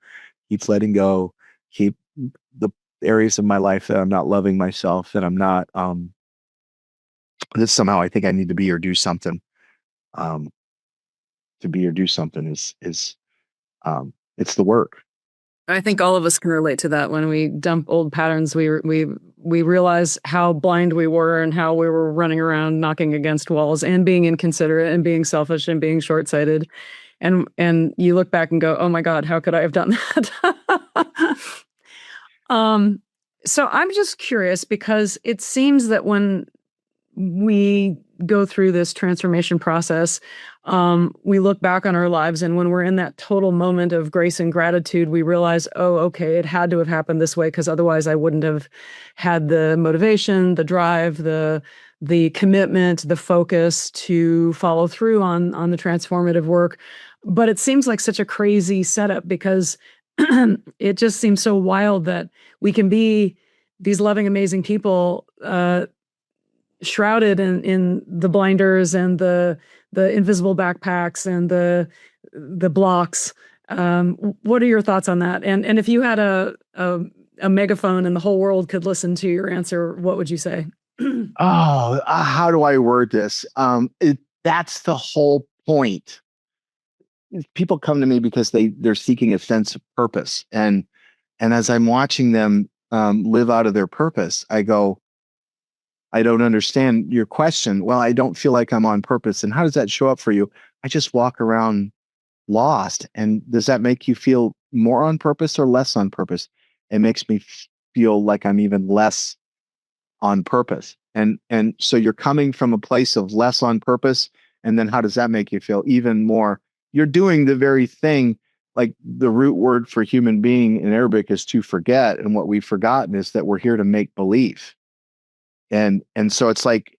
keep letting go, keep the areas of my life that I'm not loving myself, that I'm not, that somehow I think I need to be or do something. To be or do something is it's the work. I think all of us can relate to that. When we dump old patterns, we realize how blind we were and how we were running around knocking against walls and being inconsiderate and being selfish and being short-sighted. And you look back and go, oh my God, how could I have done that? So I'm just curious, because it seems that when we go through this transformation process, we look back on our lives, and when we're in that total moment of grace and gratitude, we realize, oh, okay, it had to have happened this way, because otherwise I wouldn't have had the motivation, the drive, the commitment, the focus to follow through on the transformative work. But it seems like such a crazy setup, because it just seems so wild that we can be these loving, amazing people, shrouded in the blinders and the invisible backpacks and the blocks. What are your thoughts on that? And if you had a megaphone and the whole world could listen to your answer, what would you say? How do I word this? That's the whole point. People come to me because they're seeking a sense of purpose, and as I'm watching them live out of their purpose, I go, I don't understand your question. Well, I don't feel like I'm on purpose. And how does that show up for you? I just walk around lost. And does that make you feel more on purpose or less on purpose? It makes me feel like I'm even less on purpose. And so you're coming from a place of less on purpose. And then how does that make you feel? Even more. You're doing the very thing, like the root word for human being in Arabic is to forget. And what we've forgotten is that we're here to make believe. And so it's like,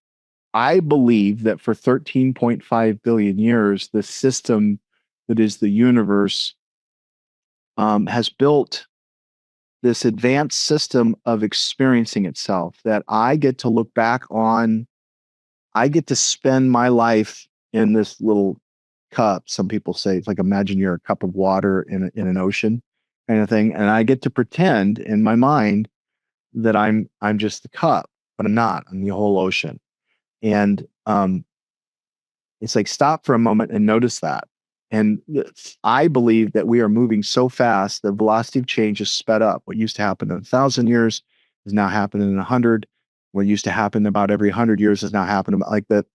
I believe that for 13.5 billion years, the system that is the universe has built this advanced system of experiencing itself that I get to look back on. I get to spend my life in this little cup. Some people say it's like, imagine you're a cup of water in an ocean kind of thing. And I get to pretend in my mind that I'm just the cup, but I'm not. I'm the whole ocean. And it's like, stop for a moment and notice that. And I believe that we are moving so fast, the velocity of change is sped up. What used to happen in 1,000 years is now happening in 100. What used to happen about every 100 years is now happening about like the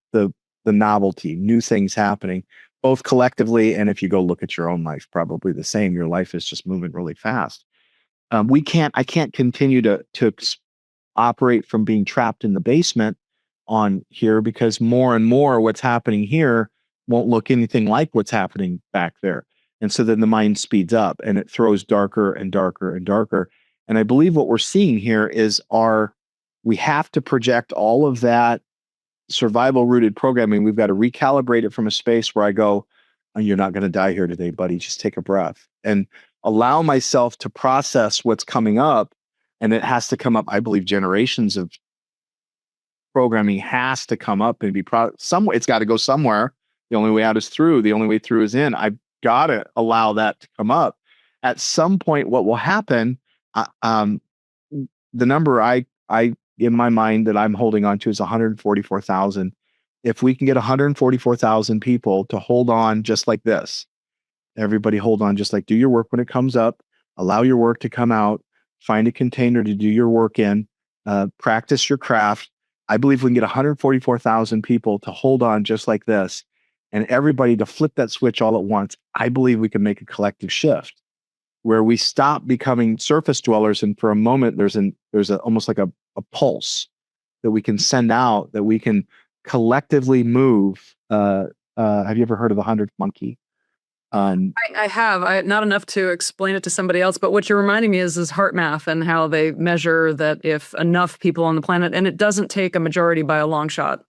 novelty, new things happening, both collectively. And if you go look at your own life, probably the same. Your life is just moving really fast. I can't continue to operate from being trapped in the basement on here, because more and more what's happening here won't look anything like what's happening back there. And so then the mind speeds up and it throws darker and darker and darker. And I believe what we're seeing here is we have to project all of that survival rooted programming. We've got to recalibrate it from a space where I go, oh, you're not going to die here today, buddy. Just take a breath and allow myself to process what's coming up. And it has to come up. I believe generations of programming has to come up and be somewhere. It's got to go somewhere. The only way out is through. The only way through is in. I've got to allow that to come up. At some point, what will happen? The number I in my mind that I'm holding on to is 144,000. If we can get 144,000 people to hold on just like this, everybody hold on, just like do your work when it comes up, allow your work to come out, find a container to do your work in, practice your craft. I believe we can get 144,000 people to hold on just like this and everybody to flip that switch all at once. I believe we can make a collective shift where we stop becoming surface dwellers. And for a moment, there's almost like a pulse that we can send out, that we can collectively move. Have you ever heard of the 100th monkey? I have. Not enough to explain it to somebody else, but what you're reminding me is HeartMath and how they measure that if enough people on the planet, and it doesn't take a majority by a long shot.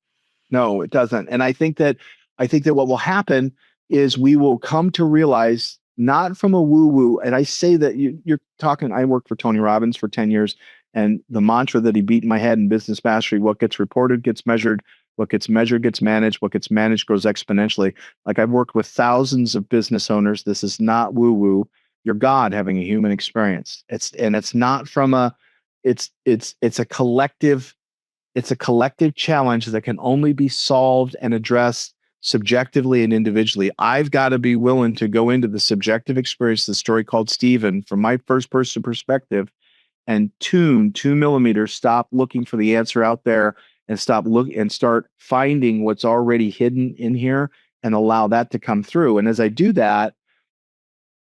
No, it doesn't. And I think that what will happen is we will come to realize, not from a woo-woo, and I say that you're talking, I worked for Tony Robbins for 10 years, and the mantra that he beat in my head in Business Mastery, what gets reported gets measured, what gets measured gets managed, what gets managed grows exponentially. Like, I've worked with thousands of business owners. This is not woo-woo. You're God having a human experience. It's not from it's a collective challenge that can only be solved and addressed subjectively and individually. I've got to be willing to go into the subjective experience, the story called Stephen, from my first person perspective, and tune 2 millimeters, stop looking for the answer out there and start finding what's already hidden in here and allow that to come through. And as I do that,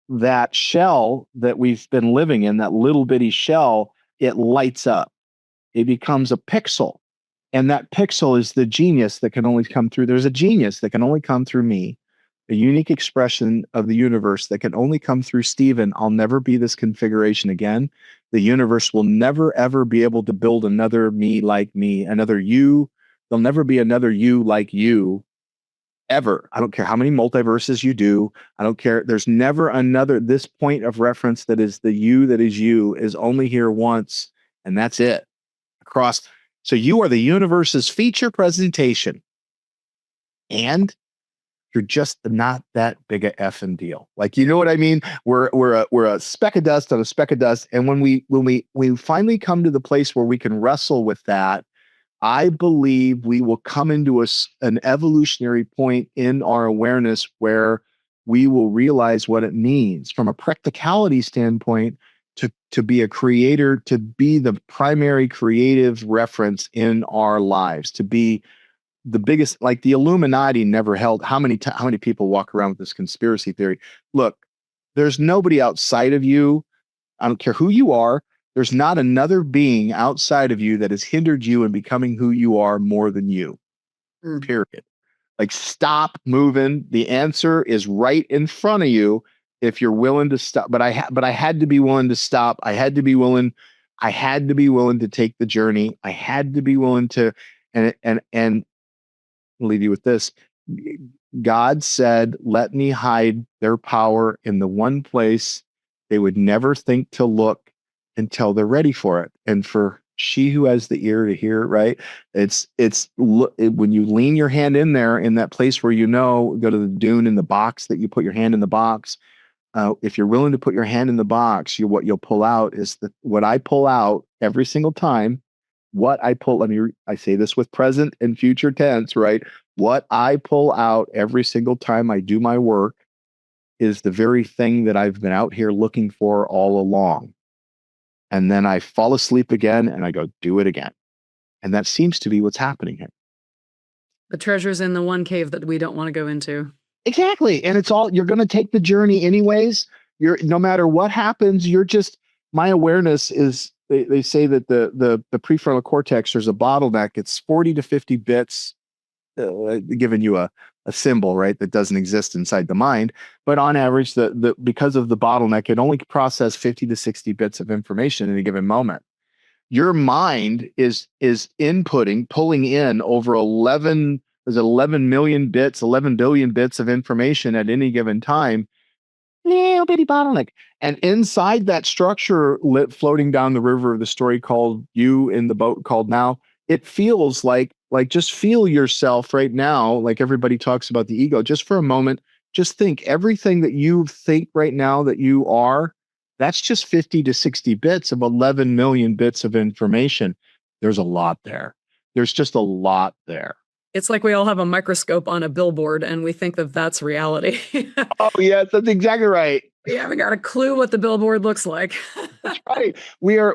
that shell that we've been living in, that little bitty shell, it lights up. It becomes a pixel. And that pixel is the genius that can only come through. There's a genius that can only come through me, a unique expression of the universe that can only come through Stephen. I'll never be this configuration again. The universe will never, ever be able to build another me like me, another you. There'll never be another you like you, ever. I don't care how many multiverses you do. I don't care. There's never another. This point of reference that is the you that is you is only here once, and that's it. Across. So you are the universe's feature presentation, and you're just not that big a effing deal. Like, you know what I mean? We're a speck of dust on a speck of dust. And when we finally come to the place where we can wrestle with that, I believe we will come into an evolutionary point in our awareness where we will realize what it means from a practicality standpoint to be a creator, to be the primary creative reference in our lives, to be the biggest. Like the Illuminati never held. How many people walk around with this conspiracy theory? Look, there's nobody outside of you. I don't care who you are. There's not another being outside of you that has hindered you in becoming who you are more than you. Period. Like, stop moving. The answer is right in front of you if you're willing to stop. But I had to be willing to stop. I had to be willing to take the journey. I had to be willing to, and I'll leave you with this. God said, let me hide their power in the one place they would never think to look until they're ready for it. And for she who has the ear to hear, right? When you lean your hand in there, in that place where, go to the dune in the box that you put your hand in the box. If you're willing to put your hand in the box, what you'll pull out is what I pull out every single time. I say this with present and future tense, right? What I pull out every single time I do my work is the very thing that I've been out here looking for all along. And then I fall asleep again and I go, do it again. And that seems to be what's happening here. The treasure's in the one cave that we don't want to go into. Exactly. And you're going to take the journey anyways. No matter what happens, my awareness is, they say that the prefrontal cortex, there's a bottleneck. It's 40 to 50 bits, giving you a symbol, right? That doesn't exist inside the mind. But on average, because of the bottleneck, it only can process 50 to 60 bits of information in a given moment. Your mind is pulling in over 11 million bits, 11 billion bits of information at any given time. Little bitty bottleneck. And inside that structure, floating down the river of the story called You in the Boat Called Now, it feels like just feel yourself right now. Like everybody talks about the ego. Just for a moment, just think everything that you think right now that you are, that's just 50 to 60 bits of 11 million bits of information. There's a lot there. There's just a lot there. It's like we all have a microscope on a billboard and we think that that's reality. Oh, yes, that's exactly right. We haven't got a clue what the billboard looks like. That's right. We are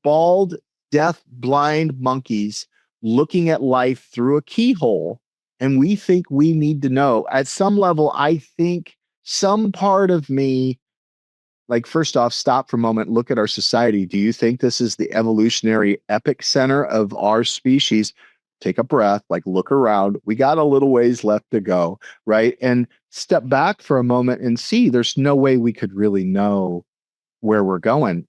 bald, deaf, blind monkeys looking at life through a keyhole, and we think we need to know. At some level, I think some part of me, like, first off, stop for a moment, look at our society. Do you think this is the evolutionary epic center of our species? Take a breath, look around. We got a little ways left to go, right? And step back for a moment and see there's no way we could really know where we're going.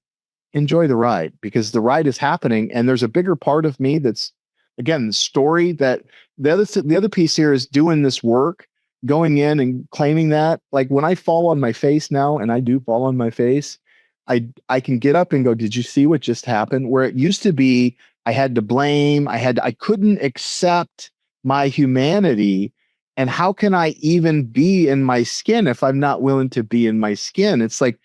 Enjoy the ride, because the ride is happening. And there's a bigger part of me that's, again, the story that the other piece here is doing this work, going in and claiming that. Like, when I fall on my face now, and I do fall on my face, I can get up and go, did you see what just happened? Where it used to be, I had to blame, I couldn't accept my humanity. And how can I even be in my skin if I'm not willing to be in my skin? It's like,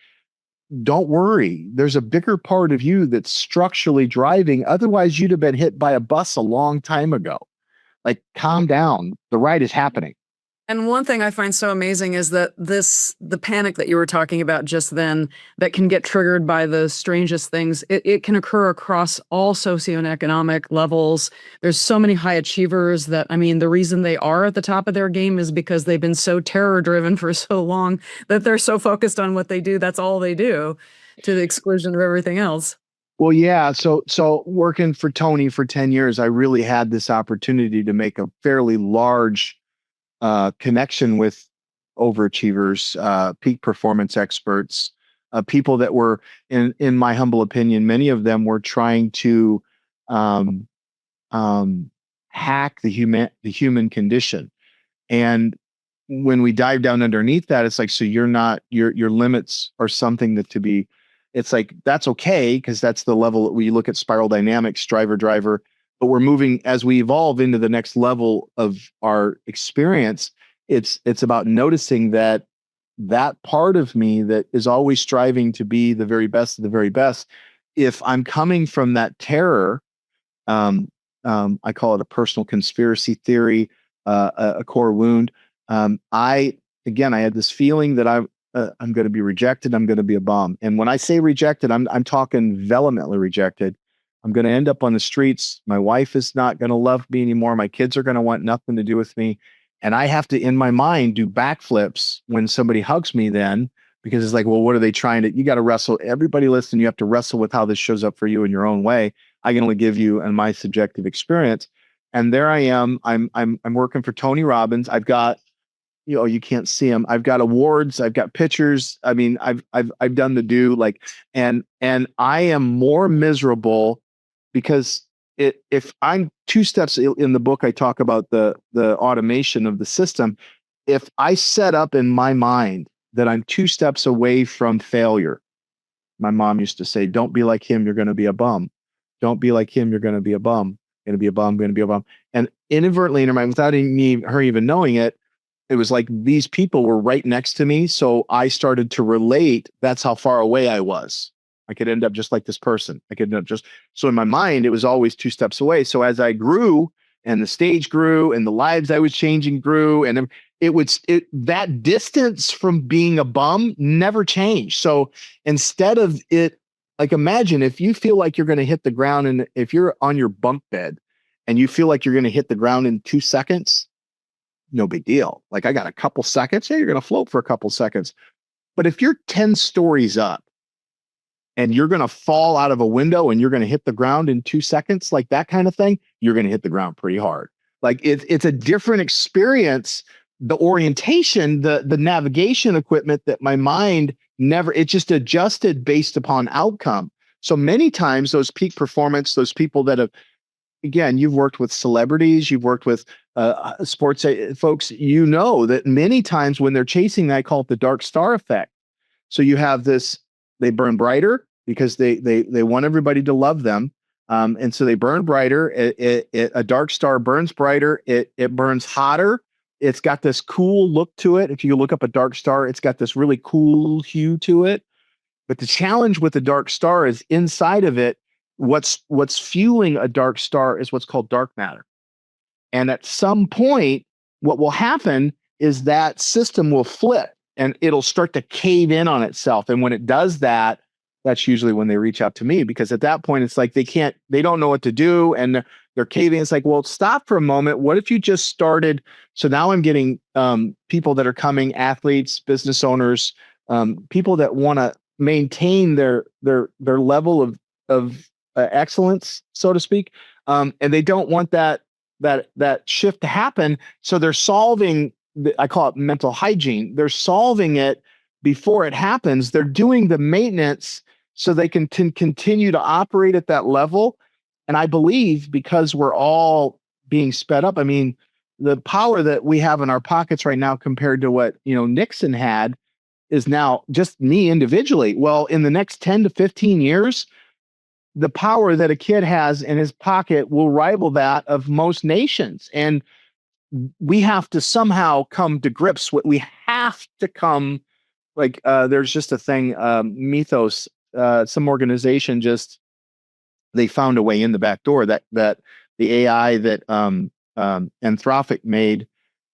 don't worry. There's a bigger part of you that's structurally driving. Otherwise, you'd have been hit by a bus a long time ago. Like, calm down. The ride is happening. And one thing I find so amazing is that the panic that you were talking about just then, that can get triggered by the strangest things, it can occur across all socioeconomic levels. There's so many high achievers that, the reason they are at the top of their game is because they've been so terror driven for so long that they're so focused on what they do. That's all they do, to the exclusion of everything else. Well, yeah. So working for Tony for 10 years, I really had this opportunity to make a fairly large connection with overachievers, peak performance experts, people that were, in my humble opinion, many of them were trying to hack the human condition. And when we dive down underneath that, it's like, so you're not, your limits are something that to be, it's like, that's okay, because that's the level that we look at spiral dynamics, driver. But we're moving, as we evolve into the next level of our experience, it's about noticing that part of me that is always striving to be the very best of the very best. If I'm coming from that terror, I call it a personal conspiracy theory, a core wound. I had this feeling that I'm going to be rejected. I'm going to be a bum. And when I say rejected, I'm talking vehemently rejected. I'm going to end up on the streets. My wife is not going to love me anymore. My kids are going to want nothing to do with me. And I have to, in my mind, do backflips when somebody hugs me then, because it's like, well, what are they trying to, you got to wrestle. Everybody listen, you have to wrestle with how this shows up for you in your own way. I can only give you and my subjective experience. And there I am. I'm working for Tony Robbins. I've got, you can't see them. I've got awards. I've got pictures. I mean, I've done the do, like, and I am more miserable because if I'm 2 steps in the book, I talk about the automation of the system. If I set up in my mind that I'm 2 steps away from failure, my mom used to say, don't be like him. You're going to be a bum. Don't be like him. You're going to be a bum. Going to be a bum. Going to be a bum. And inadvertently in her mind, without her even knowing it, it was like these people were right next to me. So I started to relate. That's how far away I was. I could end up just like this person. I could end up so in my mind, it was always 2 steps away. So as I grew and the stage grew and the lives I was changing grew, and that distance from being a bum never changed. So instead of it, like, imagine if you feel like you're going to hit the ground, and if you're on your bunk bed and you feel like you're going to hit the ground in 2 seconds, no big deal. Like, I got a couple seconds. Yeah, you're going to float for a couple seconds. But if you're 10 stories up and you're going to fall out of a window and you're going to hit the ground in 2 seconds, like that kind of thing, you're going to hit the ground pretty hard. Like, it's a different experience. The orientation, the navigation equipment that my mind it just adjusted based upon outcome. So many times those peak performance, those people that have, again, you've worked with celebrities, you've worked with sports folks, you know that many times when they're chasing that, I call it the dark star effect. So you have this, they burn brighter because they want everybody to love them. And so they burn brighter. A dark star burns brighter. It burns hotter. It's got this cool look to it. If you look up a dark star, it's got this really cool hue to it. But the challenge with the dark star is inside of it, what's fueling a dark star is what's called dark matter. And at some point, what will happen is that system will flip and it'll start to cave in on itself. And when it does that, that's usually when they reach out to me, because at that point, it's like they don't know what to do. And they're caving. It's like, well, stop for a moment. What if you just started? So now I'm getting people that are coming, athletes, business owners, people that want to maintain their level of excellence, so to speak. And they don't want that shift to happen. So they're solving, I call it mental hygiene. They're solving it before it happens. They're doing the maintenance so they can continue to operate at that level. And I believe because we're all being sped up, I mean, the power that we have in our pockets right now compared to what, Nixon had is now just me individually. Well, in the next 10 to 15 years, the power that a kid has in his pocket will rival that of most nations. And we have to somehow come to grips with, we have to come, like, there's just a thing, Mythos, some organization they found a way in the back door that the AI that Anthropic made,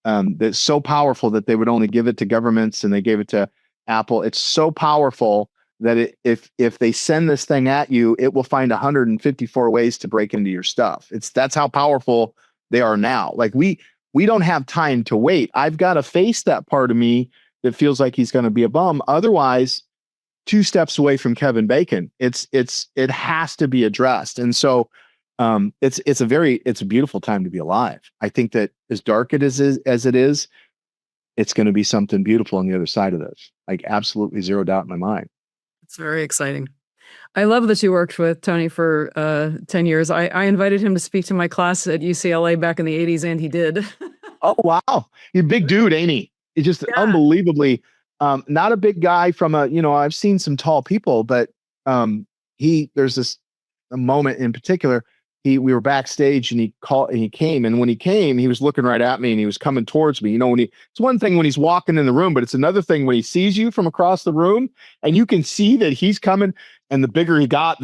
that's so powerful that they would only give it to governments, and they gave it to Apple. It's so powerful that if they send this thing at you, it will find 154 ways to break into your stuff. That's how powerful they are now. Like, we don't have time to wait. I've got to face that part of me that feels like he's going to be a bum. Otherwise, 2 steps away from Kevin Bacon. It has to be addressed. And so it's a beautiful time to be alive. I think that as dark as it is, it's going to be something beautiful on the other side of this. Like, absolutely zero doubt in my mind. It's very exciting. I love that you worked with Tony for 10 years. I invited him to speak to my class at UCLA back in the 80s, and he did. Oh, wow. He's a big dude, ain't he? He's just unbelievably, not a big guy from I've seen some tall people, but there's a moment in particular. We were backstage and he came, and when he came, he was looking right at me and he was coming towards me. It's one thing when he's walking in the room, but it's another thing when he sees you from across the room and you can see that he's coming, and the bigger he got,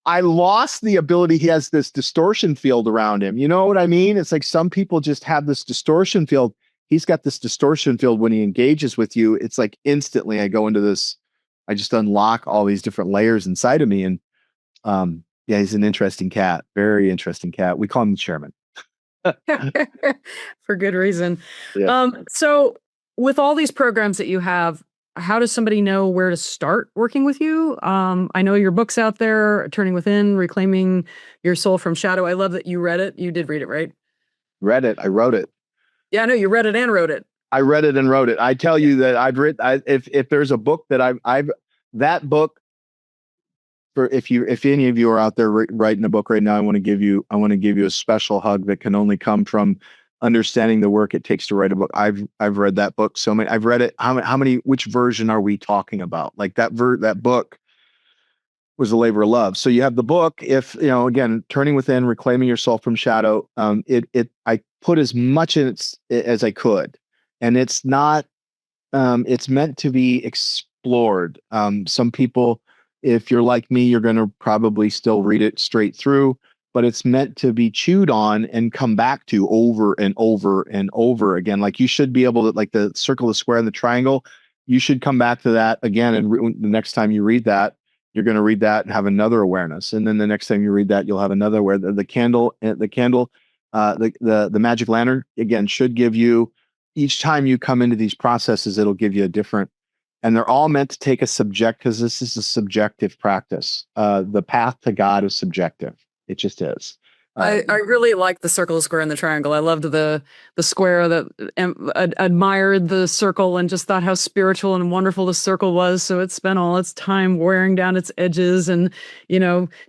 I lost the ability. He has this distortion field around him. You know what I mean? It's like some people just have this distortion field. he's got this distortion field when he engages with you. It's like instantly I go into this, I just unlock all these different layers inside of me. And yeah, he's an interesting cat, very interesting cat. We call him the chairman. For good reason. Yeah. So with all these programs that you have, how does somebody know where to start working with you? I know your book's out there, Turning Within, Reclaiming Your Soul from Shadow. I love that you read it. You did read it, right? Read it. I wrote it. Yeah, I know you read it and wrote it. I read it and wrote it. I tell you that I've written, if there's a book that I've that book, for if any of you are out there writing a book right now, I want to give you a special hug that can only come from understanding the work it takes to write a book. I've read that book so many. I've read it. How many? Which version are we talking about? Like that book was a labor of love. So you have the book. If again, Turning Within, Reclaiming Your Soul from Shadow. I put as much in it as I could, and it's not. It's meant to be explored. Some people, if you're like me, you're going to probably still read it straight through, but it's meant to be chewed on and come back to over and over and over again. Like you should be able to, like the circle, the square, and the triangle, you should come back to that again. And the next time you read that, you're going to read that and have another awareness. And then the next time you read that, you'll have another where the candle, the magic lantern, again, should give you, each time you come into these processes, it'll give you a different, and they're all meant to take a subject, because this is a subjective practice. The path to God is subjective. It just is. I really like the circle, the square, and the triangle. I loved the square that admired the circle and just thought how spiritual and wonderful the circle was. So it spent all its time wearing down its edges and,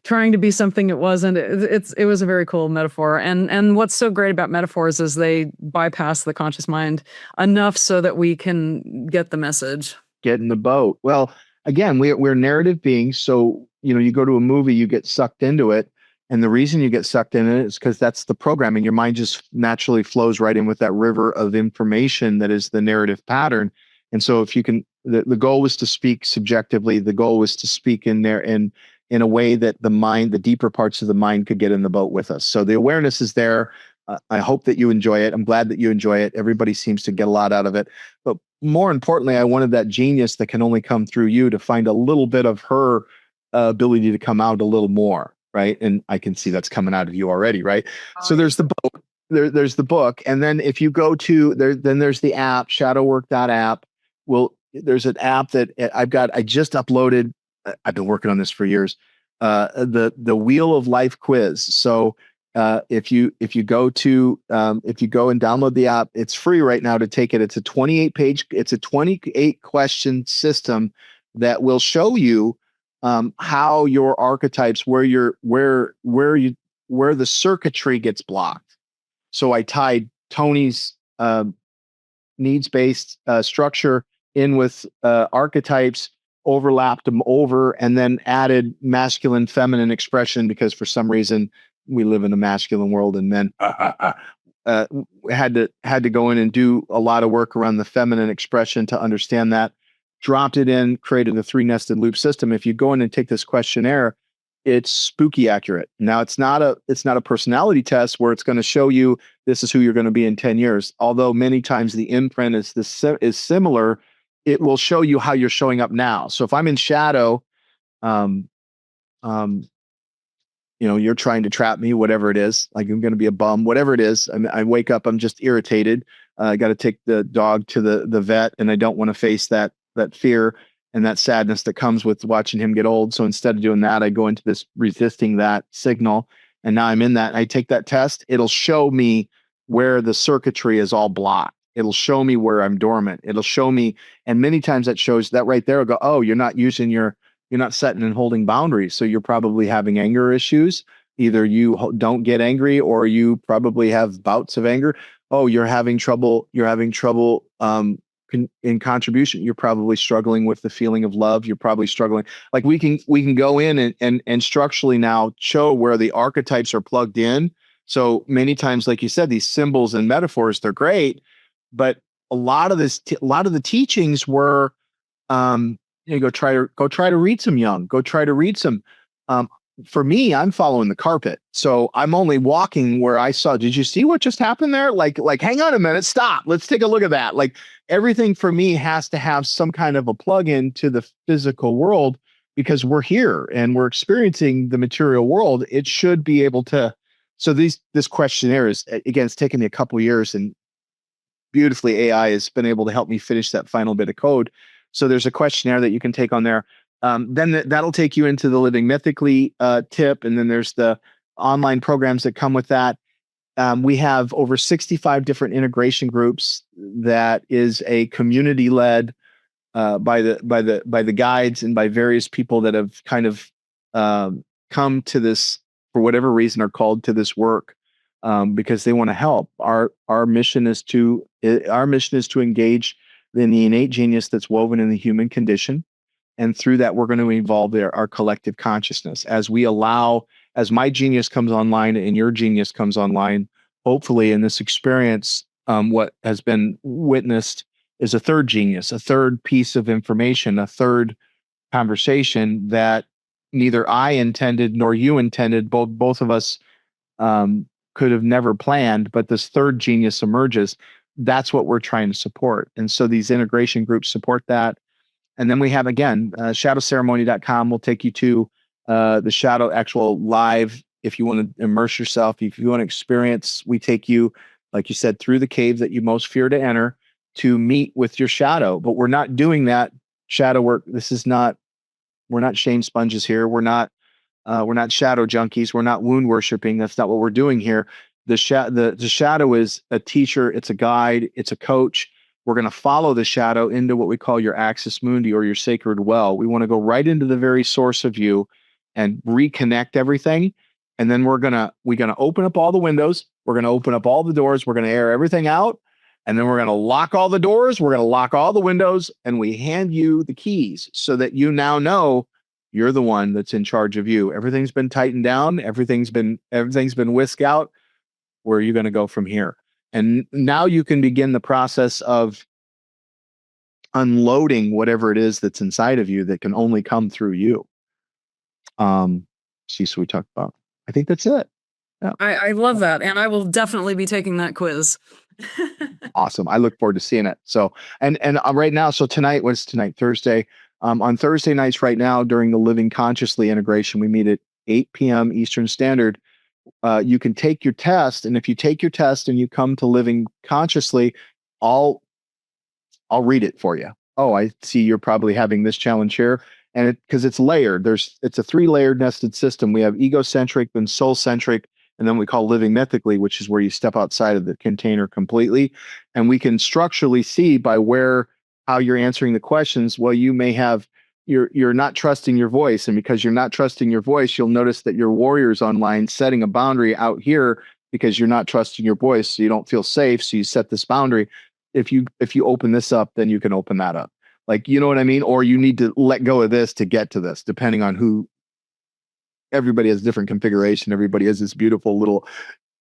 trying to be something it wasn't. It was a very cool metaphor. And what's so great about metaphors is they bypass the conscious mind enough so that we can get the message. Get in the boat. Well, again, we're narrative beings. So, you go to a movie, you get sucked into it. And the reason you get sucked in it is because that's the programming. Your mind just naturally flows right in with that river of information that is the narrative pattern. And so if you can, the goal was to speak subjectively. The goal was to speak in there in a way that the mind, the deeper parts of the mind could get in the boat with us. So the awareness is there. I hope that you enjoy it. I'm glad that you enjoy it. Everybody seems to get a lot out of it. But more importantly, I wanted that genius that can only come through you to find a little bit of her ability to come out a little more. Right. And I can see that's coming out of you already. Right. So there's the book. There's the book. And then if you go to there, then there's the app, shadowwork.app. Well, there's an app that I just uploaded. I've been working on this for years. The Wheel of Life quiz. So if you go and download the app, it's free right now to take it. It's a 28 question system that will show you how your archetypes, where the circuitry gets blocked. So I tied Tony's needs-based structure in with archetypes, overlapped them over, and then added masculine, feminine expression, because for some reason we live in a masculine world, and men had to go in and do a lot of work around the feminine expression to understand that. Dropped it in, created a 3-nested loop system. If you go in and take this questionnaire, it's spooky accurate. Now it's not a personality test where it's going to show you this is who you're going to be in 10 years. Although many times the imprint is similar, it will show you how you're showing up now. So if I'm in shadow, you're trying to trap me, whatever it is, like I'm going to be a bum, whatever it is. I wake up, I'm just irritated. I got to take the dog to the vet, and I don't want to face that fear and that sadness that comes with watching him get old. So instead of doing that, I go into this resisting that signal. And now I'm in that. I take that test. It'll show me where the circuitry is all blocked. It'll show me where I'm dormant. It'll show me. And many times that shows that right there. I'll go, oh, you're not setting and holding boundaries. So you're probably having anger issues. Either you don't get angry, or you probably have bouts of anger. Oh, you're having trouble in contribution. You're probably struggling with the feeling of love. You're probably struggling. Like we can go in and structurally now show where the archetypes are plugged in. So many times, like you said, these symbols and metaphors, they're great, but a lot of the teachings were, go try to read some Jung, go try to read some. for me, I'm following the carpet. So I'm only walking where I saw, did you see what just happened there? Like, hang on a minute, stop. Let's take a look at that. Like everything for me has to have some kind of a plug-in to the physical world because we're here and we're experiencing the material world. It should be able to. So this questionnaire is, again, it's taken me a couple of years, and beautifully AI has been able to help me finish that final bit of code. So there's a questionnaire that you can take on there. Then that'll take you into the Living Mythically tip. And then there's the online programs that come with that. We have over 65 different integration groups that is a community led by the guides and by various people that have kind of come to this for whatever reason, are called to this work because they want to help. Our mission is to engage in the innate genius that's woven in the human condition. And through that, we're going to evolve our collective consciousness as my genius comes online and your genius comes online. Hopefully, in this experience, what has been witnessed is a third genius, a third piece of information, a third conversation that neither I intended nor you intended. Both of us could have never planned, but this third genius emerges. That's what we're trying to support. And so these integration groups support that. And then we have, again, shadowceremony.com will take you to the shadow actual live. If you want to immerse yourself, if you want to experience, we take you, like you said, through the cave that you most fear to enter to meet with your shadow. But we're not doing that shadow work. We're not shame sponges here. We're not shadow junkies. We're not wound worshiping. That's not what we're doing here. The shadow is a teacher. It's a guide. It's a coach. We're going to follow the shadow into what we call your axis mundi, or your sacred well. We want to go right into the very source of you and reconnect everything. And then we're going to open up all the windows. We're going to open up all the doors. We're going to air everything out. And then we're going to lock all the doors. We're going to lock all the windows, and we hand you the keys so that you now know you're the one that's in charge of you. Everything's been tightened down. Everything's been whisked out. Where are you going to go from here? And now you can begin the process of unloading whatever it is that's inside of you that can only come through you. So we talked about, I think that's it. Yeah. I love that. And I will definitely be taking that quiz. Awesome. I look forward to seeing it. So, and right now, so tonight, what's tonight? Thursday. On Thursday nights right now during the Living Consciously integration, we meet at 8 p.m. Eastern Standard. You can take your test, and if you take your test and you come to Living Consciously, I'll read it for you. Oh, I see you're probably having this challenge here, and because it's layered. It's a 3-layered nested system. We have egocentric, then soul-centric, and then we call Living Mythically, which is where you step outside of the container completely, and we can structurally see by how you're answering the questions. Well, you may have. You're not trusting your voice. And because you're not trusting your voice, you'll notice that your warrior's online setting a boundary out here because you're not trusting your voice. So you don't feel safe. So you set this boundary. If you open this up, then you can open that up. Like, you know what I mean? Or you need to let go of this to get to this, depending on who. Everybody has different configuration. Everybody has this beautiful little,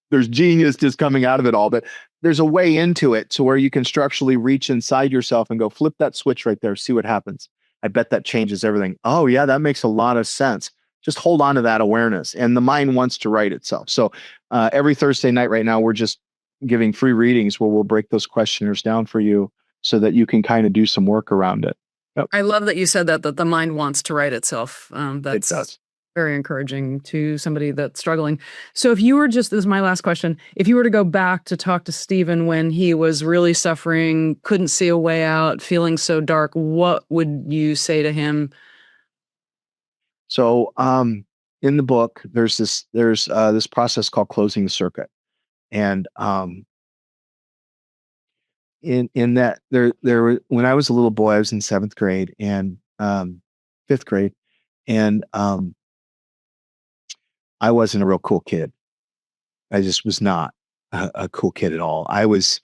there's genius just coming out of it all, but there's a way into it to where you can structurally reach inside yourself and go flip that switch right there. See what happens. I bet that changes everything. Oh yeah, that makes a lot of sense. Just hold on to that awareness, and the mind wants to write itself. So every Thursday night right now, we're just giving free readings where we'll break those questionnaires down for you so that you can kind of do some work around it. Yep. I love that you said that the mind wants to write itself. It does. Very encouraging to somebody that's struggling. So if you were this is my last question, if you were to go back to talk to Stephen when he was really suffering, couldn't see a way out, feeling so dark, what would you say to him? So in the book, there's this process called closing the circuit. And in that there were, when I was a little boy, I was in 7th grade and 5th grade, and I wasn't a real cool kid. I just was not a cool kid at all. I was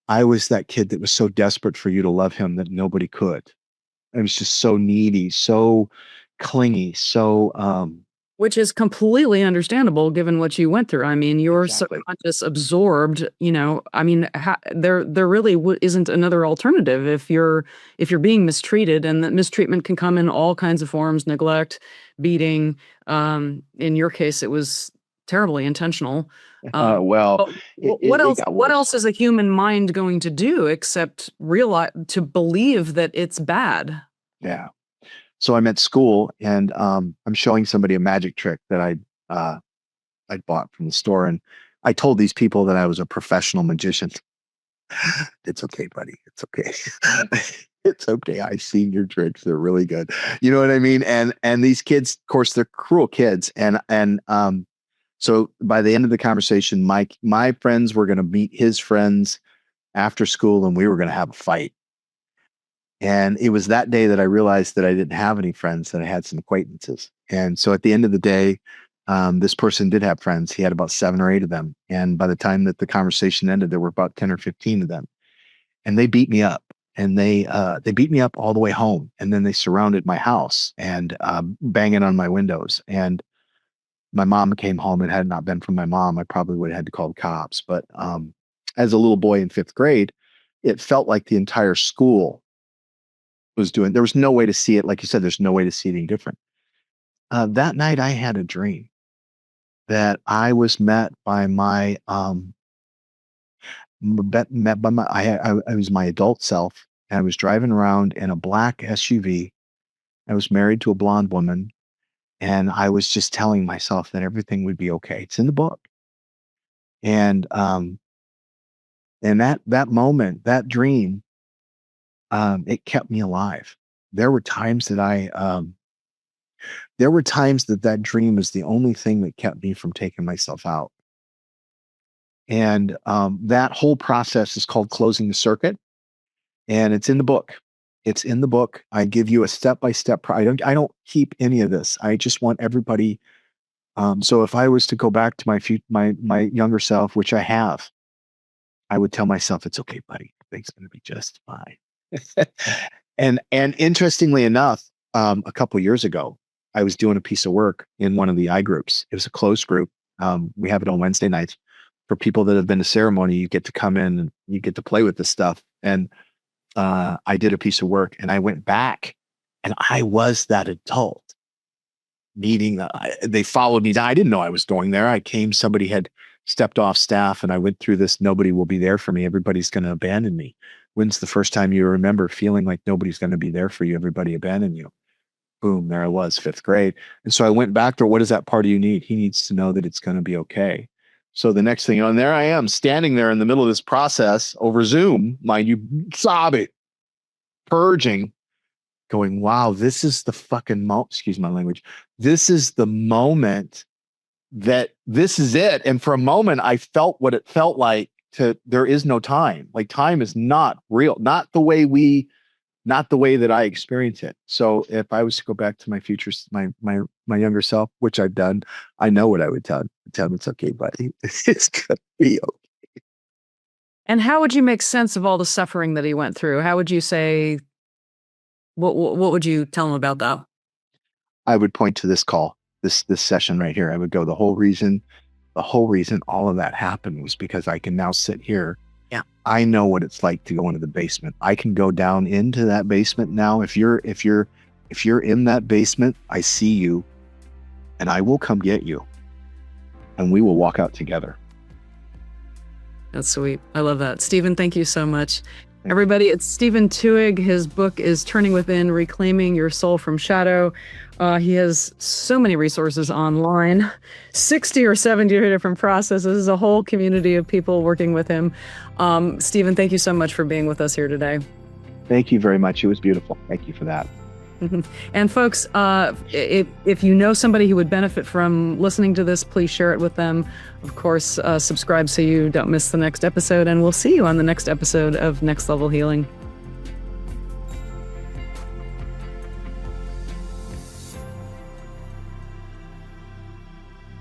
that kid that was so desperate for you to love him that nobody could. I was just so needy, so clingy, so Which is completely understandable given what you went through. I mean, your Exactly. subconscious absorbed, I mean, there really isn't another alternative if you're being mistreated, and that mistreatment can come in all kinds of forms, neglect, beating. In your case, it was terribly intentional. Well, But it got what worse. else is a human mind going to do except realize to believe that it's bad? Yeah. So I'm at school and I'm showing somebody a magic trick that I'd bought from the store, and I told these people that I was a professional magician. It's okay, buddy. It's okay. It's okay. I've seen your tricks. They're really good. You know what I mean? And these kids, of course, they're cruel kids. And so by the end of the conversation, my friends were going to meet his friends after school, and we were going to have a fight. And it was that day that I realized that I didn't have any friends, that I had some acquaintances. And so at the end of the day, this person did have friends. He had about 7 or 8 of them. And by the time that the conversation ended, there were about 10 or 15 of them. And they beat me up. And they beat me up all the way home. And then they surrounded my house and banging on my windows. And my mom came home. It had not been for my mom, I probably would have had to call the cops. But as a little boy in 5th grade, it felt like the entire school was doing. There was no way to see it. Like you said, there's no way to see it any different. That night I had a dream that I was met by my met by my I was my adult self, and I was driving around in a black SUV. I was married to a blonde woman, and I was just telling myself that everything would be okay. It's in the book. And and that moment, that dream, it kept me alive. There were times that that dream was the only thing that kept me from taking myself out. And that whole process is called closing the circuit, and it's in the book. It's in the book. I give you a step-by-step. I don't keep any of this. I just want everybody. So if I was to go back to my younger self, which I have, I would tell myself, it's okay, buddy. Things going to be just fine. And interestingly enough, a couple of years ago, I was doing a piece of work in one of the I groups. It was a closed group. We have it on Wednesday nights. For people that have been to ceremony, you get to come in and you get to play with this stuff. And I did a piece of work, and I went back, and I was that adult meeting. They followed me down. I didn't know I was going there. I came, somebody had stepped off staff, and I went through this. Nobody will be there for me. Everybody's going to abandon me. When's the first time you remember feeling like nobody's going to be there for you? Everybody abandoned you. Boom, there I was, 5th grade. And so I went back to, what does that part of you need? He needs to know that it's going to be okay. So the next thing, and there I am standing there in the middle of this process over Zoom, mind you, sobbing, purging, going, wow, this is the fucking excuse my language. This is the moment that this is it. And for a moment, I felt what it felt like there is no time. Like, time is not real, not the way that I experience it. So if I was to go back to my future, my younger self, which I've done, I know what I would tell him. Tell him it's okay, buddy. It's gonna be okay. And how would you make sense of all the suffering that he went through? How would you say, what would you tell him about that? I would point to this call, this session right here. I would go, the whole reason all of that happened was because I can now sit here. Yeah. I know what it's like to go into the basement. I can go down into that basement now. If you're in that basement, I see you, and I will come get you, and we will walk out together. That's sweet. I love that. Stephen, thank you so much. Everybody, it's Stephen Twohig. His book is Turning Within, Reclaiming Your Soul from Shadow. He has so many resources online, 60 or 70 different processes, a whole community of people working with him. Stephen, thank you so much for being with us here today. Thank you very much. It was beautiful. Thank you for that. And folks, if you know somebody who would benefit from listening to this, please share it with them. Of course, subscribe so you don't miss the next episode, and we'll see you on the next episode of Next Level Healing.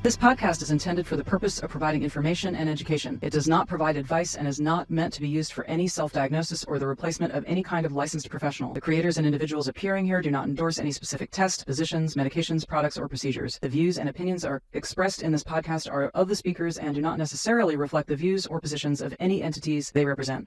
This podcast is intended for the purpose of providing information and education. It does not provide advice and is not meant to be used for any self-diagnosis or the replacement of any kind of licensed professional. The creators and individuals appearing here do not endorse any specific tests, positions, medications, products, or procedures. The views and opinions are expressed in this podcast are of the speakers and do not necessarily reflect the views or positions of any entities they represent.